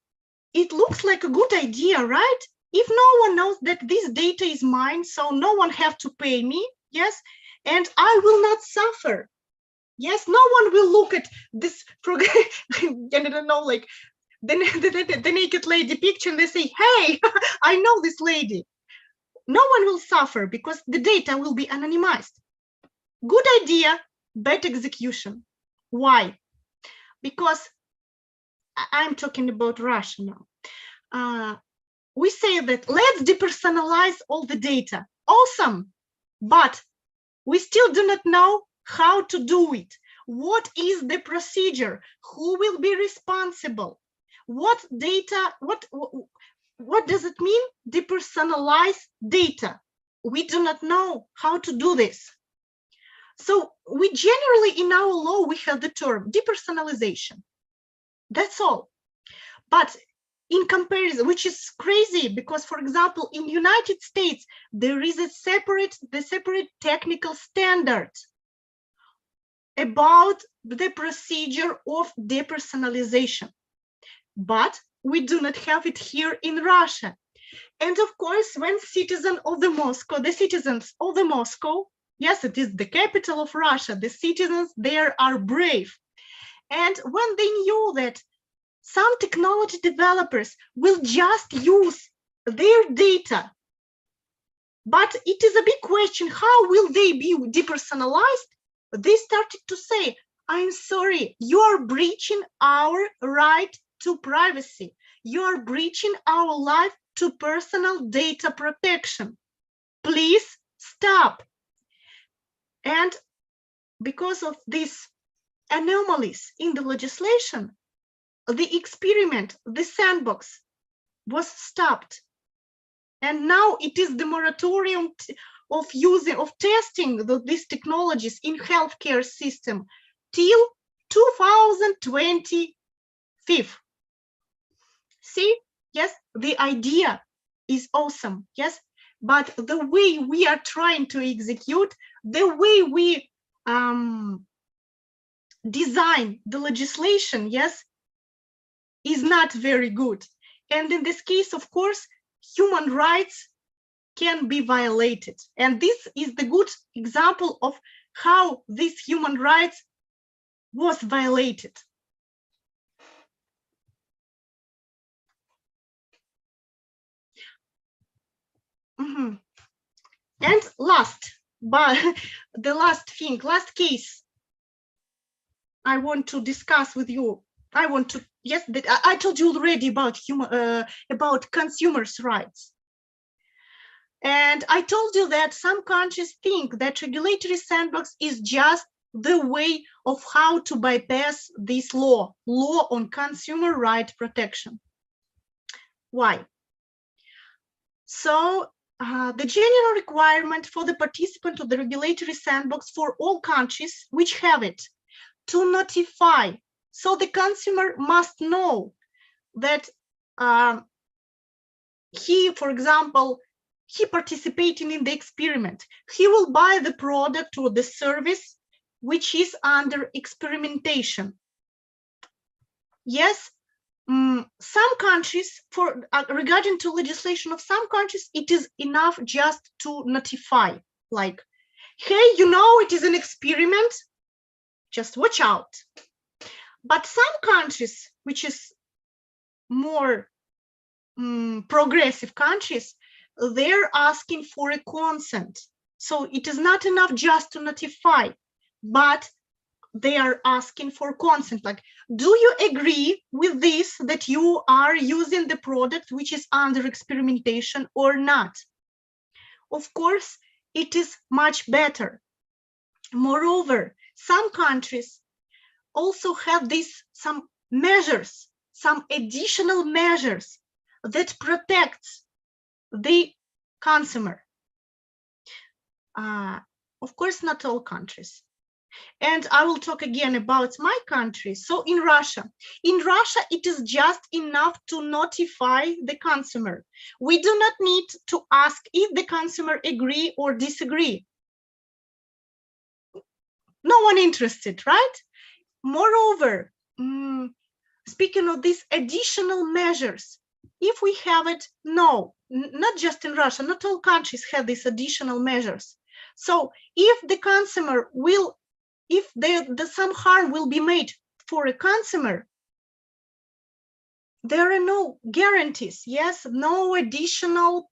it looks like a good idea, right? If no one knows that this data is mine, so no one have to pay me, yes, and I will not suffer. Yes, no one will look at this, I don't know, like the naked lady picture and they say, hey, I know this lady. No one will suffer because the data will be anonymized. Good idea, bad execution. Why? Because I'm talking about Russia now. We say that let's depersonalize all the data. Awesome, but we still do not know how to do it. What is the procedure? Who will be responsible? What data, what does it mean, depersonalize data? We do not know how to do this. So we generally, in our law, we have the term depersonalization. That's all. But in comparison, which is crazy, because, for example, in the United States, there is a separate technical standard about the procedure of depersonalization. But we do not have it here in Russia. And of course, when the citizens of the Moscow, yes, it is the capital of Russia, the citizens there are brave. And when they knew that some technology developers will just use their data, but it is a big question, how will they be depersonalized? They started to say, I'm sorry, you are breaching our right to privacy. You are breaching our life to personal data protection. Please stop. And because of these anomalies in the legislation, the experiment, the sandbox, was stopped. And now it is the moratorium of testing these technologies in healthcare system till 2025. See, yes, the idea is awesome, yes, but the way we are trying to execute, the way we design the legislation, yes, is not very good. And in this case, of course, human rights can be violated. And this is the good example of how this human rights was violated. And last case I want to discuss with you. I told you already about consumers' rights. And I told you that some countries think that regulatory sandbox is just the way of how to bypass this law on consumer right protection. Why? So the general requirement for the participant of the regulatory sandbox for all countries which have it to notify. So the consumer must know that for example, he participating in the experiment, he will buy the product or the service which is under experimentation. Yes, some countries, regarding to legislation of some countries, it is enough just to notify, like, hey, you know, it is an experiment, just watch out. But some countries, which is more progressive countries, they're asking for a consent. So it is not enough just to notify, but they are asking for consent. Like, do you agree with this, that you are using the product which is under experimentation or not? Of course, it is much better. Moreover, some countries also have some measures, some additional measures that protects the consumer. Of course, not all countries. And I will talk again about my country. So in Russia, it is just enough to notify the consumer. We do not need to ask if the consumer agree or disagree. No one interested, right? Moreover, speaking of these additional measures, if we have it, no, not just in Russia, not all countries have these additional measures. So if the consumer will, if some harm will be made for a consumer, there are no guarantees, yes, no additional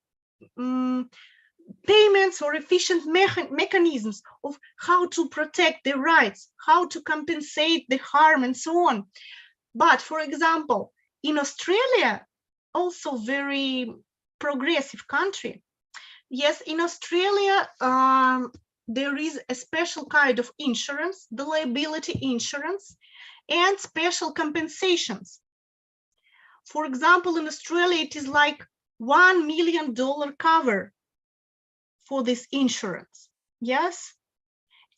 payments or efficient mechanisms of how to protect their rights, how to compensate the harm and so on. But for example, in Australia, also very progressive country, yes, in Australia, there is a special kind of insurance, the liability insurance, and special compensations. For example, in Australia, it is like $1 million cover for this insurance, yes?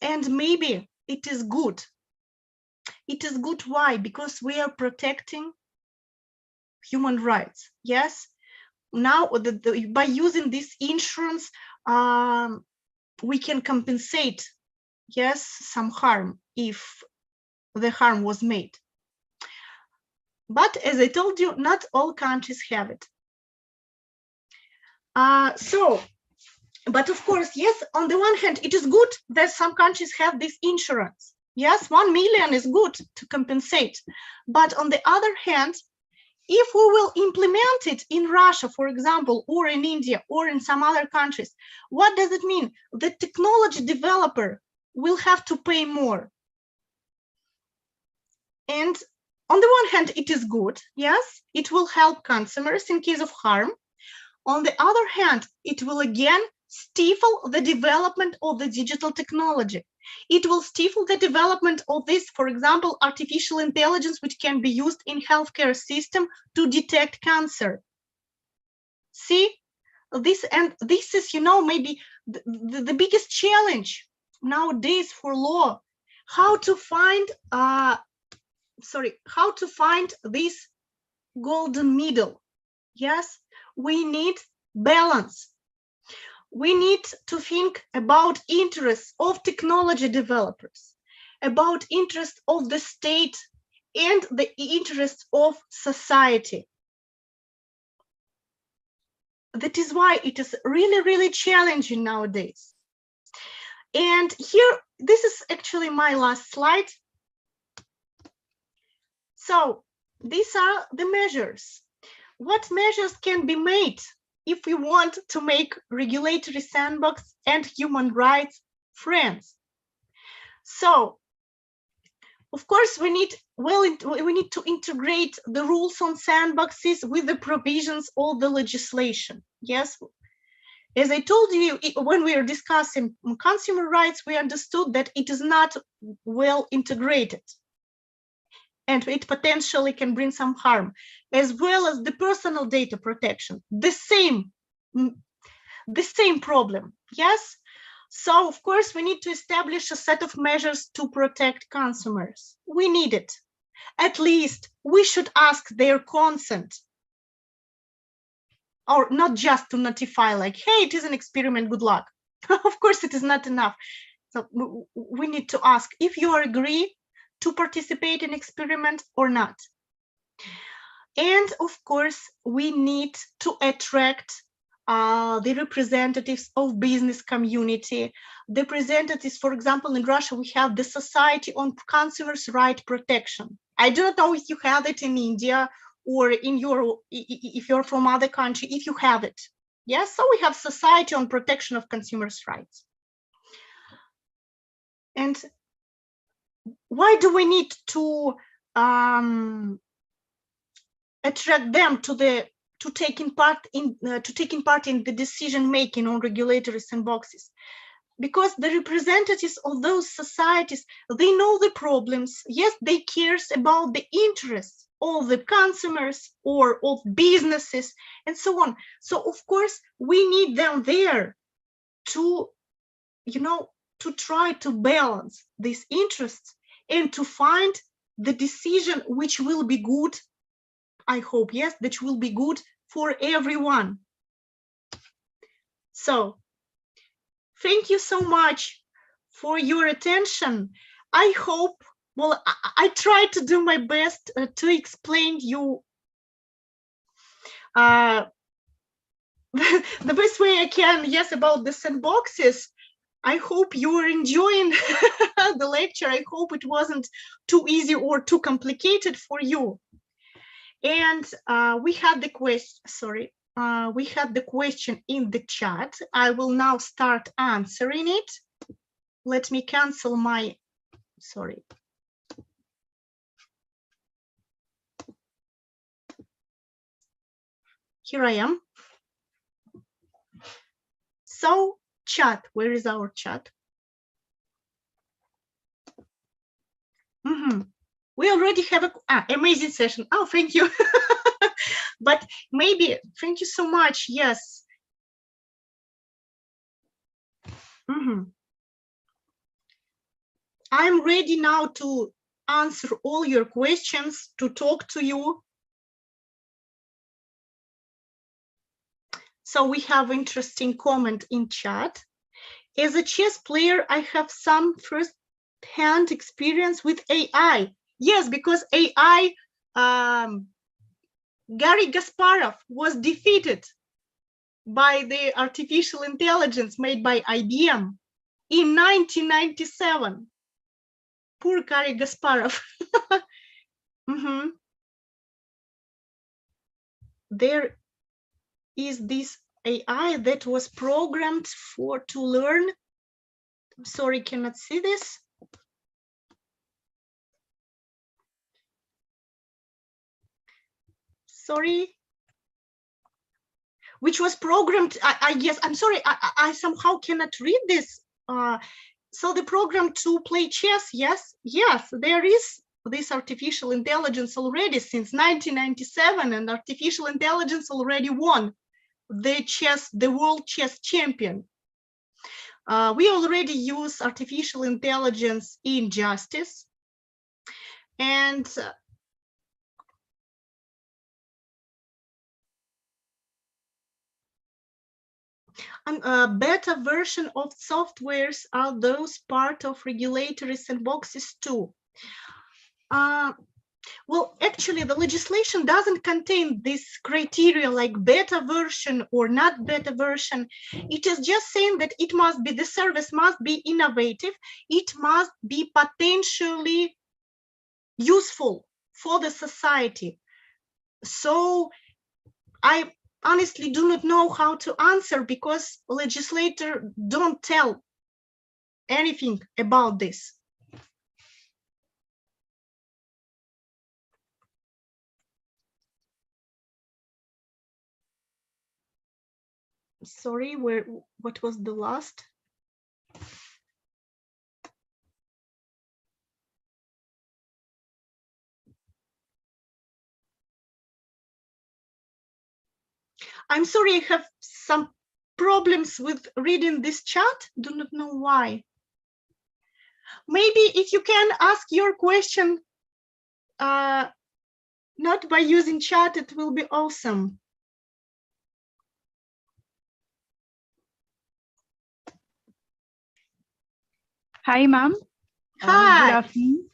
And maybe it is good. It is good, why? Because we are protecting human rights, yes? Now, by using this insurance, we can compensate, yes, some harm if the harm was made. But as I told you, not all countries have it. But of course, yes, on the one hand, it is good that some countries have this insurance. Yes, 1 million is good to compensate. But on the other hand, if we will implement it in Russia, for example, or in India, or in some other countries, what does it mean? The technology developer will have to pay more. And on the one hand, it is good. Yes, it will help consumers in case of harm. On the other hand, it will again stifle the development of the digital technology. It will stifle the development of this, for example, artificial intelligence, which can be used in healthcare system to detect cancer. See, this is, you know, maybe the biggest challenge nowadays for law, how to find this golden middle. Yes, we need balance. We need to think about interests of technology developers, about interests of the state and the interests of society. That is why it is really, really challenging nowadays. And here, this is actually my last slide. So these are the measures. What measures can be made if we want to make regulatory sandbox and human rights friends? So, of course, we need to integrate the rules on sandboxes with the provisions of the legislation. Yes, as I told you, when we are discussing consumer rights, we understood that it is not well integrated, and it potentially can bring some harm, as well as the personal data protection, the same problem. Yes, so of course we need to establish a set of measures to protect consumers. We need it. At least we should ask their consent, or not just to notify like, hey, it is an experiment, good luck. Of course it is not enough. So we need to ask if you agree to participate in experiment or not. And of course, we need to attract the representatives of business community, the representatives, for example, in Russia, we have the Society on Consumers' Right Protection. I do not know if you have it in India or in if you're from other country, if you have it. Yes, so we have Society on Protection of Consumers' Rights. And why do we need to attract them to taking part in the decision making on regulatory sandboxes? Because the representatives of those societies, they know the problems. Yes, they care about the interests of the consumers or of businesses and so on. So of course we need them there to, you know, to try to balance these interests and to find the decision which will be good, I hope, yes, that will be good for everyone. So thank you so much for your attention. I hope, well, I try to do my best to explain you the best way I can, yes, about the sandboxes. I hope you are enjoying the lecture. I hope it wasn't too easy or too complicated for you. And we had the question, we had the question in the chat. I will now start answering it. Let me cancel my, sorry. Here I am. So chat, where is our chat? We already have a amazing session. Oh, thank you. But maybe, thank you so much. Yes. I'm ready now to answer all your questions, to talk to you. So we have interesting comment in chat. As a chess player, I have some first-hand experience with AI. Yes, because AI Garry Kasparov was defeated by the artificial intelligence made by IBM in 1997. Poor Garry Kasparov. There is this AI that was programmed to learn. I'm sorry, cannot see this. Sorry. Which was programmed, I guess, I'm sorry, I somehow cannot read this. So the program to play chess, yes, there is this artificial intelligence already since 1997, and artificial intelligence already won the world chess champion. We already use artificial intelligence in justice, and a beta version of softwares are those part of regulatory sandboxes too. Well, actually, the legislation doesn't contain this criteria like beta version or not beta version. It is just saying that it must be, the service must be innovative. It must be potentially useful for the society. So I honestly do not know how to answer, because legislators don't tell anything about this. Sorry, what was the last? I'm sorry, I have some problems with reading this chat. Do not know why. Maybe if you can ask your question not by using chat, it will be awesome. Hi, ma'am. Hi. Good afternoon.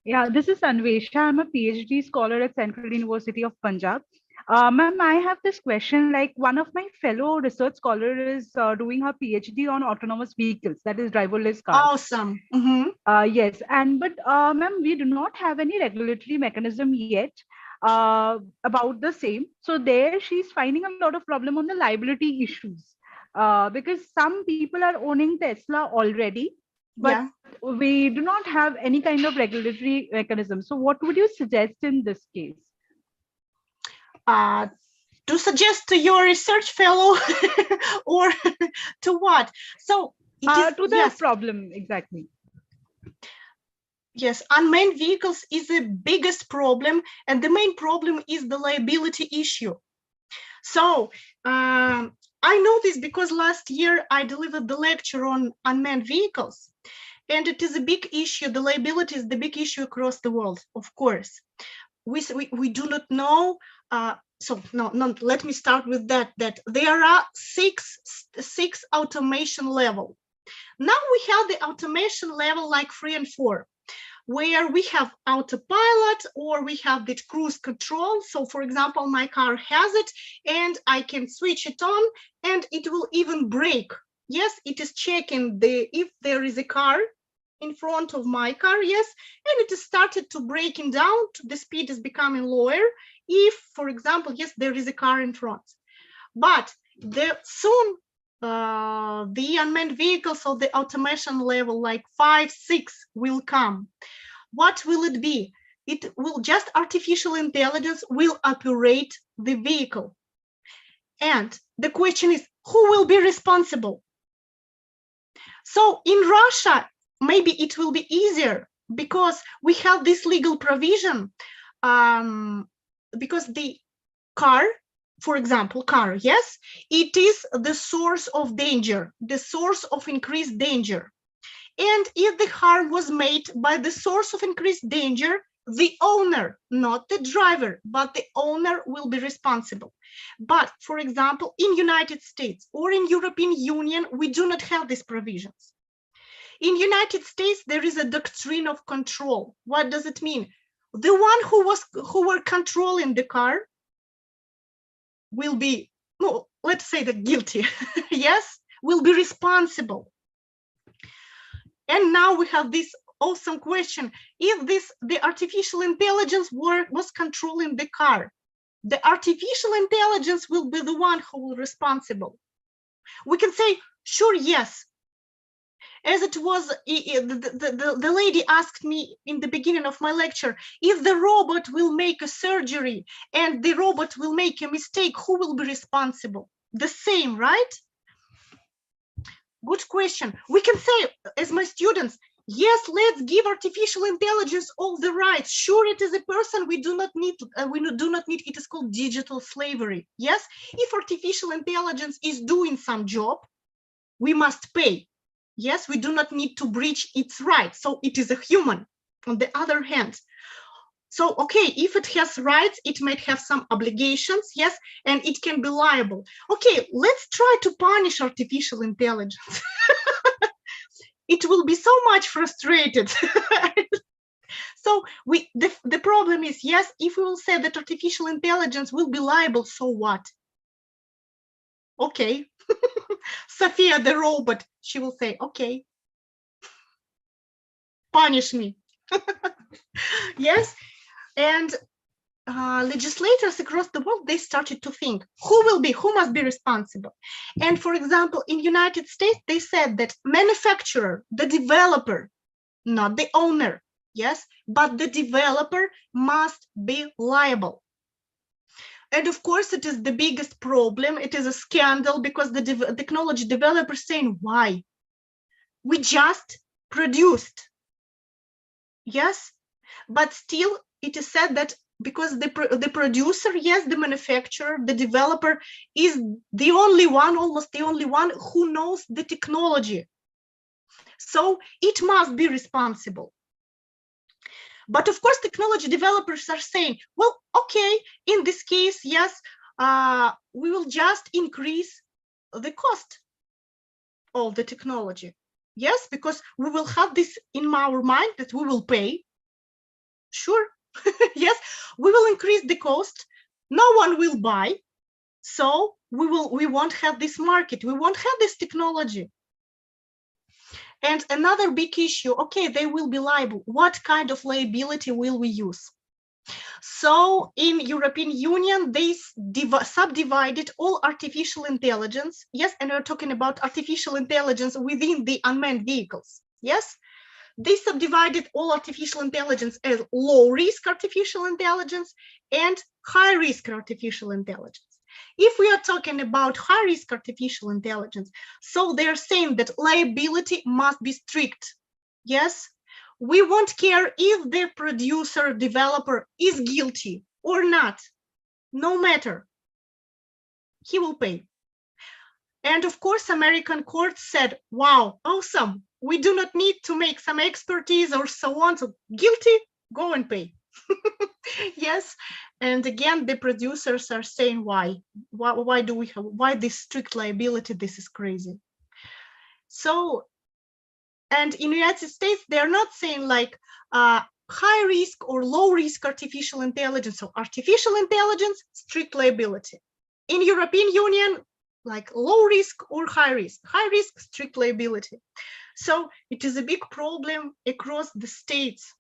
Yeah, this is Anvesha. I'm a PhD scholar at Central University of Punjab. Ma'am, I have this question. Like, one of my fellow research scholar is doing her PhD on autonomous vehicles, that is driverless cars. Awesome. Yes, but ma'am, we do not have any regulatory mechanism yet about the same. So there, she's finding a lot of problem on the liability issues because some people are owning Tesla already, but we do not have any kind of regulatory mechanism. So what would you suggest in this case? To suggest to your research fellow or to what? So it is to the problem, exactly. Yes, unmanned vehicles is the biggest problem, and the main problem is the liability issue. So I know this because last year I delivered the lecture on unmanned vehicles, and it is a big issue. The liability is the big issue across the world, of course. We do not know. So no, let me start with that there are six automation level. Now we have the automation level like 3 and 4, where we have autopilot or we have the cruise control. So for example, my car has it and I can switch it on and it will even brake. Yes, it is checking if there is a car in front of my car, yes, and it is started to braking down, the speed is becoming lower if, for example, yes, there is a car in front. But soon the unmanned vehicles of the automation level like 5, 6 will come. What will it be? It will just artificial intelligence will operate the vehicle. And the question is, who will be responsible? So in Russia, maybe it will be easier because we have this legal provision because the car, for example, yes, it is the source of danger, the source of increased danger. And if the harm was made by the source of increased danger, the owner, not the driver, but the owner will be responsible. But for example, in United States or in European Union, we do not have these provisions. In United States, there is a doctrine of control. What does it mean? the one who were controlling the car will be, no, let's say that guilty, yes, will be responsible. And now we have this awesome question. If the artificial intelligence was controlling the car, the artificial intelligence will be the one who will be responsible. We can say, sure, yes. As it was, the lady asked me in the beginning of my lecture, if the robot will make a surgery and the robot will make a mistake, who will be responsible? The same, right? Good question. We can say, as my students, yes, let's give artificial intelligence all the rights. Sure, it is a person we do not need. It is called digital slavery. Yes, if artificial intelligence is doing some job, we must pay. Yes, we do not need to breach its rights. So it is a human. On the other hand, so, okay, if it has rights, it might have some obligations, yes, and it can be liable. Okay, let's try to punish artificial intelligence. It will be so much frustrated. So the problem is, yes, if we will say that artificial intelligence will be liable, so what? Okay, Sophia the robot, she will say, okay, punish me. Yes, and legislators across the world, they started to think, who must be responsible? And for example, in United States, they said that manufacturer, the developer, not the owner, yes, but the developer must be liable. And of course, it is the biggest problem. It is a scandal because the technology developers saying, why? We just produced, yes, but still it is said that because the producer, yes, the manufacturer, the developer is the only one, almost the only one who knows the technology. So it must be responsible. But of course, technology developers are saying, well, okay, in this case, yes, we will just increase the cost of the technology. Yes, because we will have this in our mind that we will pay. Sure. Yes, we will increase the cost. No one will buy. So we won't have this market. We won't have this technology. And another big issue, okay, they will be liable. What kind of liability will we use? So in European Union, they subdivided all artificial intelligence. Yes, and we're talking about artificial intelligence within the unmanned vehicles. Yes, they subdivided all artificial intelligence as low-risk artificial intelligence and high-risk artificial intelligence. If we are talking about high-risk artificial intelligence, so they're saying that liability must be strict. Yes, we won't care if the producer, developer is guilty or not, no matter, he will pay. And of course, American courts said, wow, awesome. We do not need to make some expertise or so on. So guilty, go and pay. Yes. And again, the producers are saying, why do we have, why this strict liability? This is crazy. So, and in the United States, they're not saying like high risk or low risk artificial intelligence. So artificial intelligence, strict liability. In European Union, like low risk or high risk, strict liability. So it is a big problem across the states,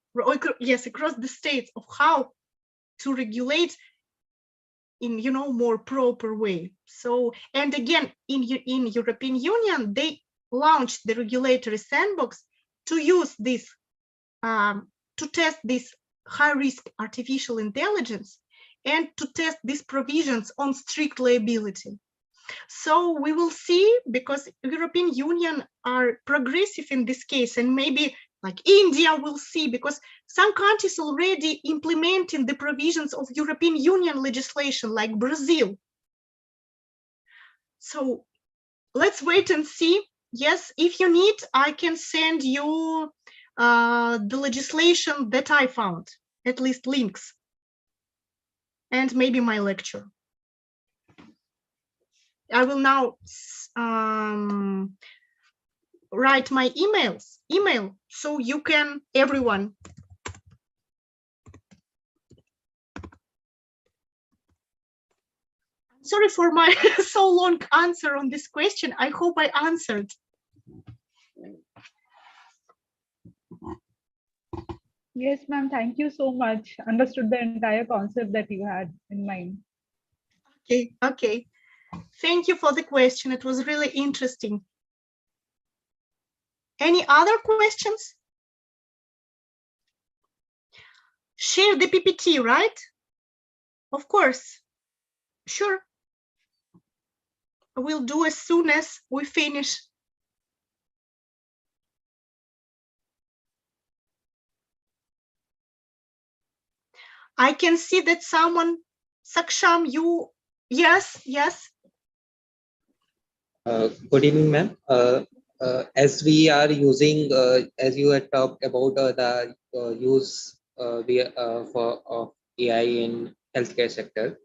yes, across the states of how to regulate in, you know, more proper way. So, and again, in European Union, they launched the regulatory sandbox to use this, to test this high risk artificial intelligence and to test these provisions on strict liability. So we will see, because European Union are progressive in this case, and maybe like India will see, because some countries already implementing the provisions of European Union legislation, like Brazil. So let's wait and see. Yes, if you need, I can send you the legislation that I found, at least links, and maybe my lecture. I will now write my email, so you can, everyone, Sorry for my so long answer on this question. I hope I answered. Yes, ma'am. Thank you so much. Understood the entire concept that you had in mind. Okay. Thank you for the question. It was really interesting. Any other questions? Share the PPT, right? Of course. Sure. We'll do as soon as we finish. I can see that someone, Saksham, you, yes. Good evening, ma'am. As we are using, as you had talked about the use for of AI in healthcare sector,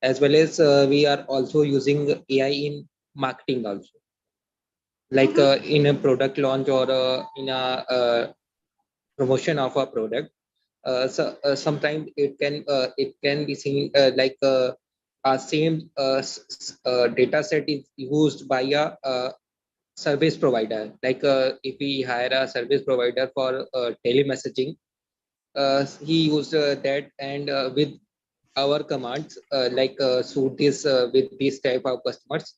as well as we are also using AI in marketing also, like in a product launch or in a promotion of a product. Sometimes it can be seen like a same data set is used by a service provider. Like if we hire a service provider for telemessaging, he used that, and with our commands, like suit this with this type of customers.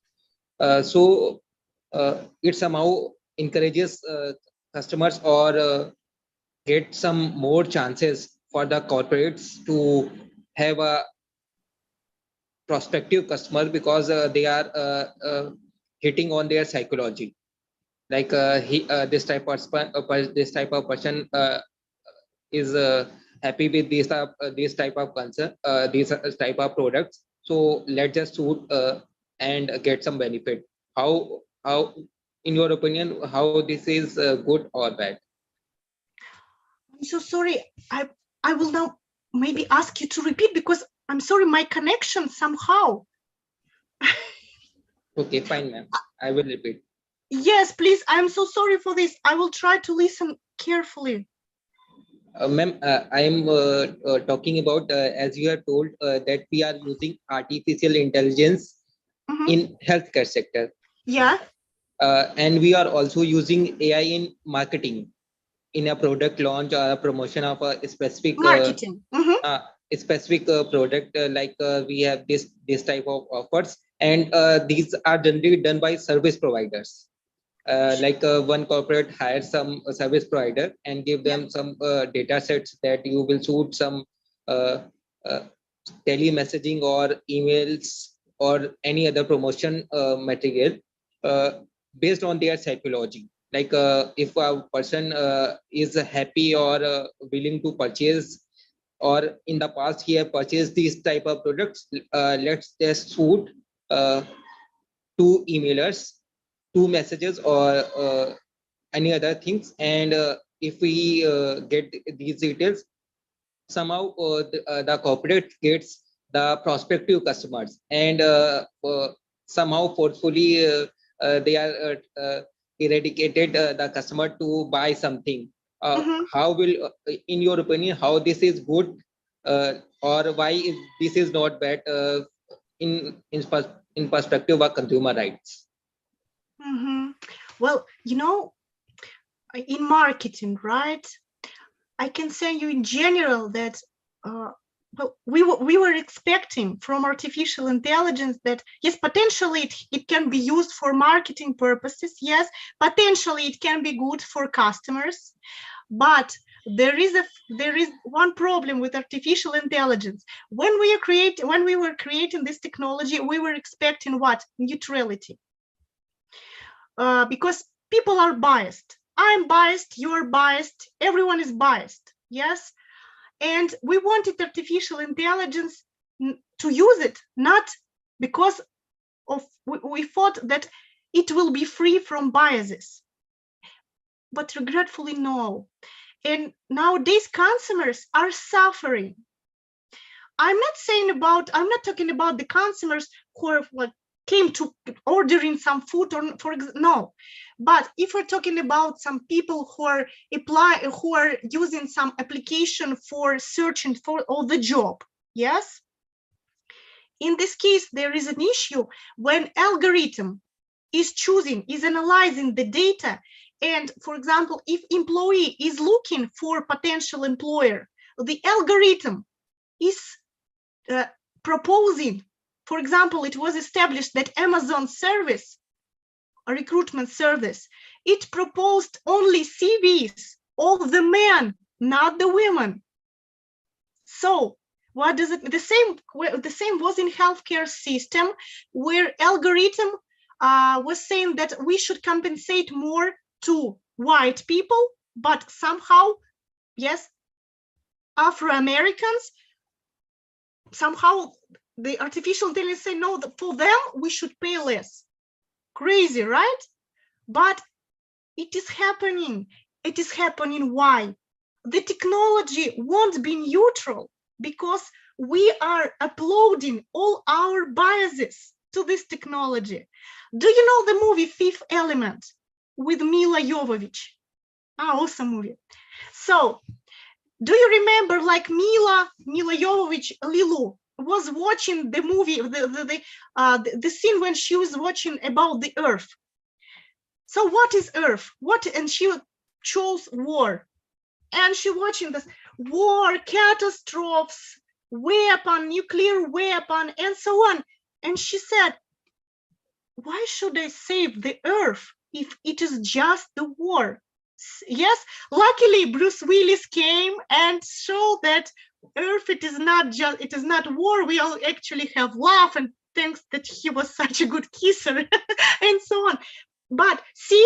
So it somehow encourages customers or get some more chances for the corporates to have a prospective customer, because they are hitting on their psychology. Like this type of person is happy with this type of concern, these type of products. So let's just shoot and get some benefit. How, in your opinion, how this is good or bad? I'm so sorry. I will now maybe ask you to repeat, because I'm sorry, my connection somehow. Okay, fine, ma'am. I will repeat. Yes, please. I'm so sorry for this. I will try to listen carefully. Ma'am, I am talking about, as you have told, that we are using artificial intelligence in healthcare sector. Yeah. And we are also using AI in marketing, in a product launch or a promotion of a specific Marketing. Product. Like we have this type of offers, and these are generally done by service providers. Like one corporate hires some service provider and give them some data sets that you will shoot some uh, uh, telemessaging or emails or any other promotion material uh, based on their psychology. Like if a person is happy or willing to purchase, or in the past he have purchased these type of products, let's just shoot uh, two emailers, two messages, or any other things. And if we get these details, somehow the corporate gets the prospective customers, and somehow forcefully they are eradicated the customer to buy something. How will, in your opinion, how this is good, or why this is not bad in perspective of consumer rights? Well, in marketing, right? I can say you in general that well, we were expecting from artificial intelligence that yes, potentially it can be used for marketing purposes. Yes, potentially it can be good for customers, but there is one problem with artificial intelligence. When we were creating this technology, we were expecting what? Neutrality. Because people are biased. I'm biased, you're biased, everyone is biased. Yes. And we wanted artificial intelligence to use it, not because of we thought that it will be free from biases. But regretfully, no. And nowadays, consumers are suffering. I'm not talking about the consumers who are like came to ordering some food or no, but if we're talking about some people who are using some application for searching for all the job, yes, in this case, there is an issue when algorithm is analyzing the data. And for example, if employee is looking for potential employer, the algorithm is proposing, for example, it was established that Amazon service, a recruitment service, it proposed only CVs of the men, not the women. So what does it, the same was in healthcare system, where algorithm was saying that we should compensate more to white people, but somehow, yes, Afro-Americans, somehow the artificial intelligence say, no, for them, we should pay less. Crazy, right? But it is happening. It is happening. Why? The technology won't be neutral because we are uploading all our biases to this technology. Do you know the movie Fifth Element with Mila Jovovich? Awesome movie. So, do you remember, like Mila Jovovich, Lilu, was watching the movie, the scene when she was watching about the Earth. So what is Earth? And she chose war. And she watching this war, catastrophes, weapon, nuclear weapon, and so on. And she said, why should I save the Earth if it is just the war? Yes, luckily Bruce Willis came and showed that Earth, it is not war. We all actually have love, and thanks that he was such a good kisser and so on. But see,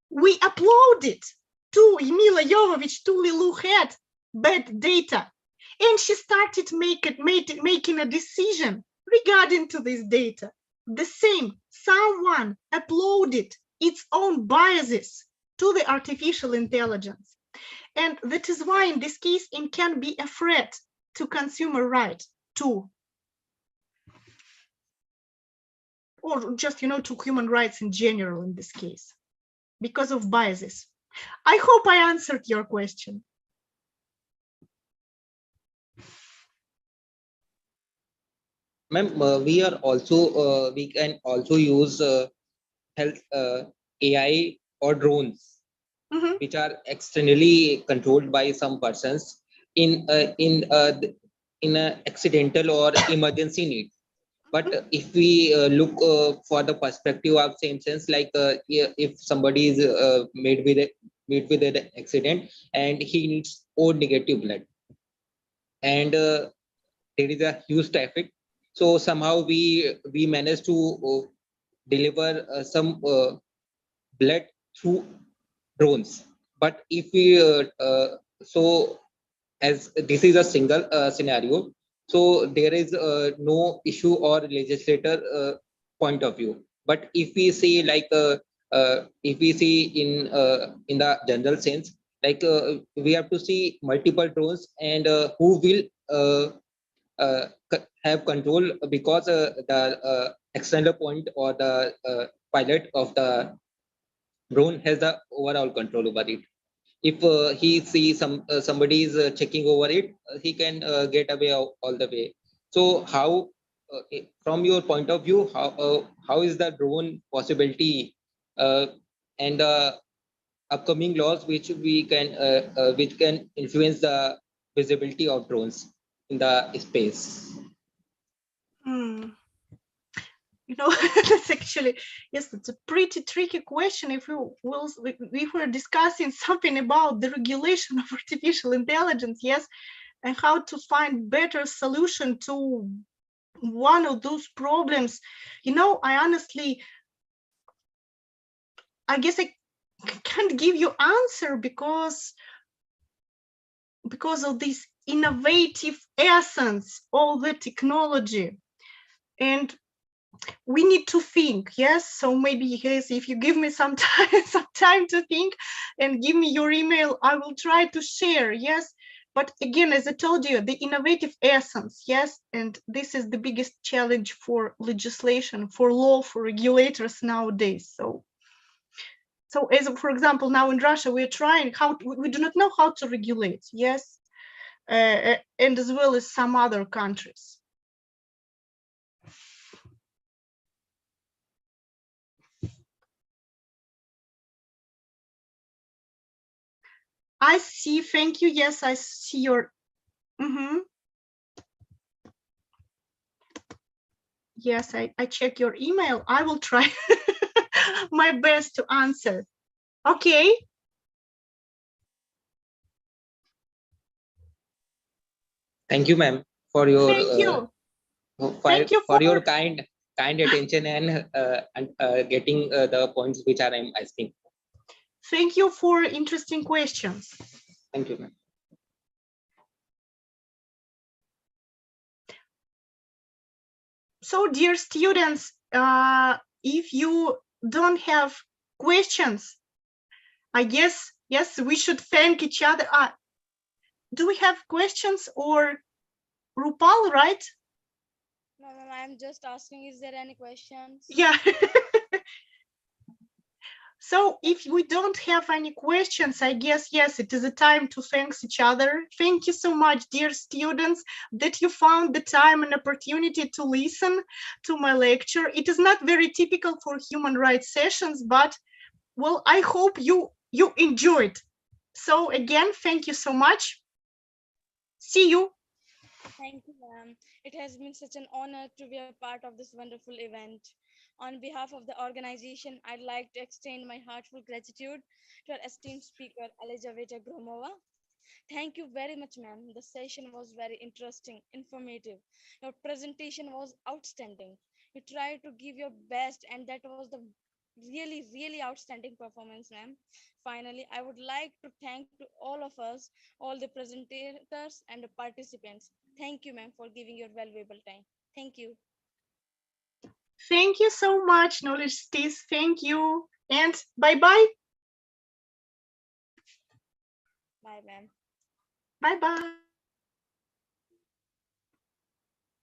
we uploaded to Mila Jovovich, to Lilu had bad data, and she started making a decision regarding to this data. The same, someone uploaded its own biases to the artificial intelligence. And that is why in this case, it can be a threat to consumer right too. Or just, to human rights in general in this case, because of biases. I hope I answered your question. Ma'am, we can also use health AI or drones, which are externally controlled by some persons in a accidental or emergency need. But if we look for the perspective of same sense, like if somebody is made with an accident and he needs O negative blood, and there is a huge traffic, so somehow we manage to deliver some blood through drones. But if we so as this is a single scenario, so there is no issue or legislator point of view. But if we see like if we see in the general sense, like we have to see multiple drones, and who will have control, because the external point or the pilot of the drone has the overall control over it. If he sees somebody is checking over it, he can get away all the way. So how from your point of view, how is the drone possibility and the upcoming laws which can influence the visibility of drones in the space? That's actually, yes, that's a pretty tricky question. If we were discussing something about the regulation of artificial intelligence, yes, and how to find better solution to one of those problems, I guess I can't give you answer because of this innovative essence of the technology. And we need to think, yes. So maybe, yes, if you give me some time to think and give me your email, I will try to share, yes. But again, as I told you, the innovative essence, yes, and this is the biggest challenge for legislation, for law, for regulators nowadays. So as for example, now in Russia, we're trying we do not know how to regulate, yes, and as well as some other countries. I see. Thank you. Yes, I see your. Yes, I check your email. I will try my best to answer. Okay. Thank you, ma'am, for your Thank you. for, Thank you for your kind attention and getting the points which are I'm asking. Thank you for interesting questions. Thank you, ma'am. So, dear students, if you don't have questions, I guess, yes, we should thank each other. Do we have questions or Rupal, right? No, ma'am, I'm just asking, is there any questions? Yeah. So if we don't have any questions, I guess, yes, it is a time to thank each other. Thank you so much, dear students, that you found the time and opportunity to listen to my lecture. It is not very typical for human rights sessions, but well, I hope you enjoyed. So again, thank you so much. See you. Thank you, ma'am. It has been such an honor to be a part of this wonderful event. On behalf of the organization, I'd like to extend my heartfelt gratitude to our esteemed speaker, Elizaveta Gromova. Thank you very much, ma'am. The session was very interesting, informative. Your presentation was outstanding. You tried to give your best, and that was the really, really outstanding performance, ma'am. Finally, I would like to thank to all of us, all the presentators and the participants. Thank you, ma'am, for giving your valuable time. Thank you. Thank you so much, Knowledge Stis. Thank you. And bye-bye. Bye, ma'am. Bye-bye.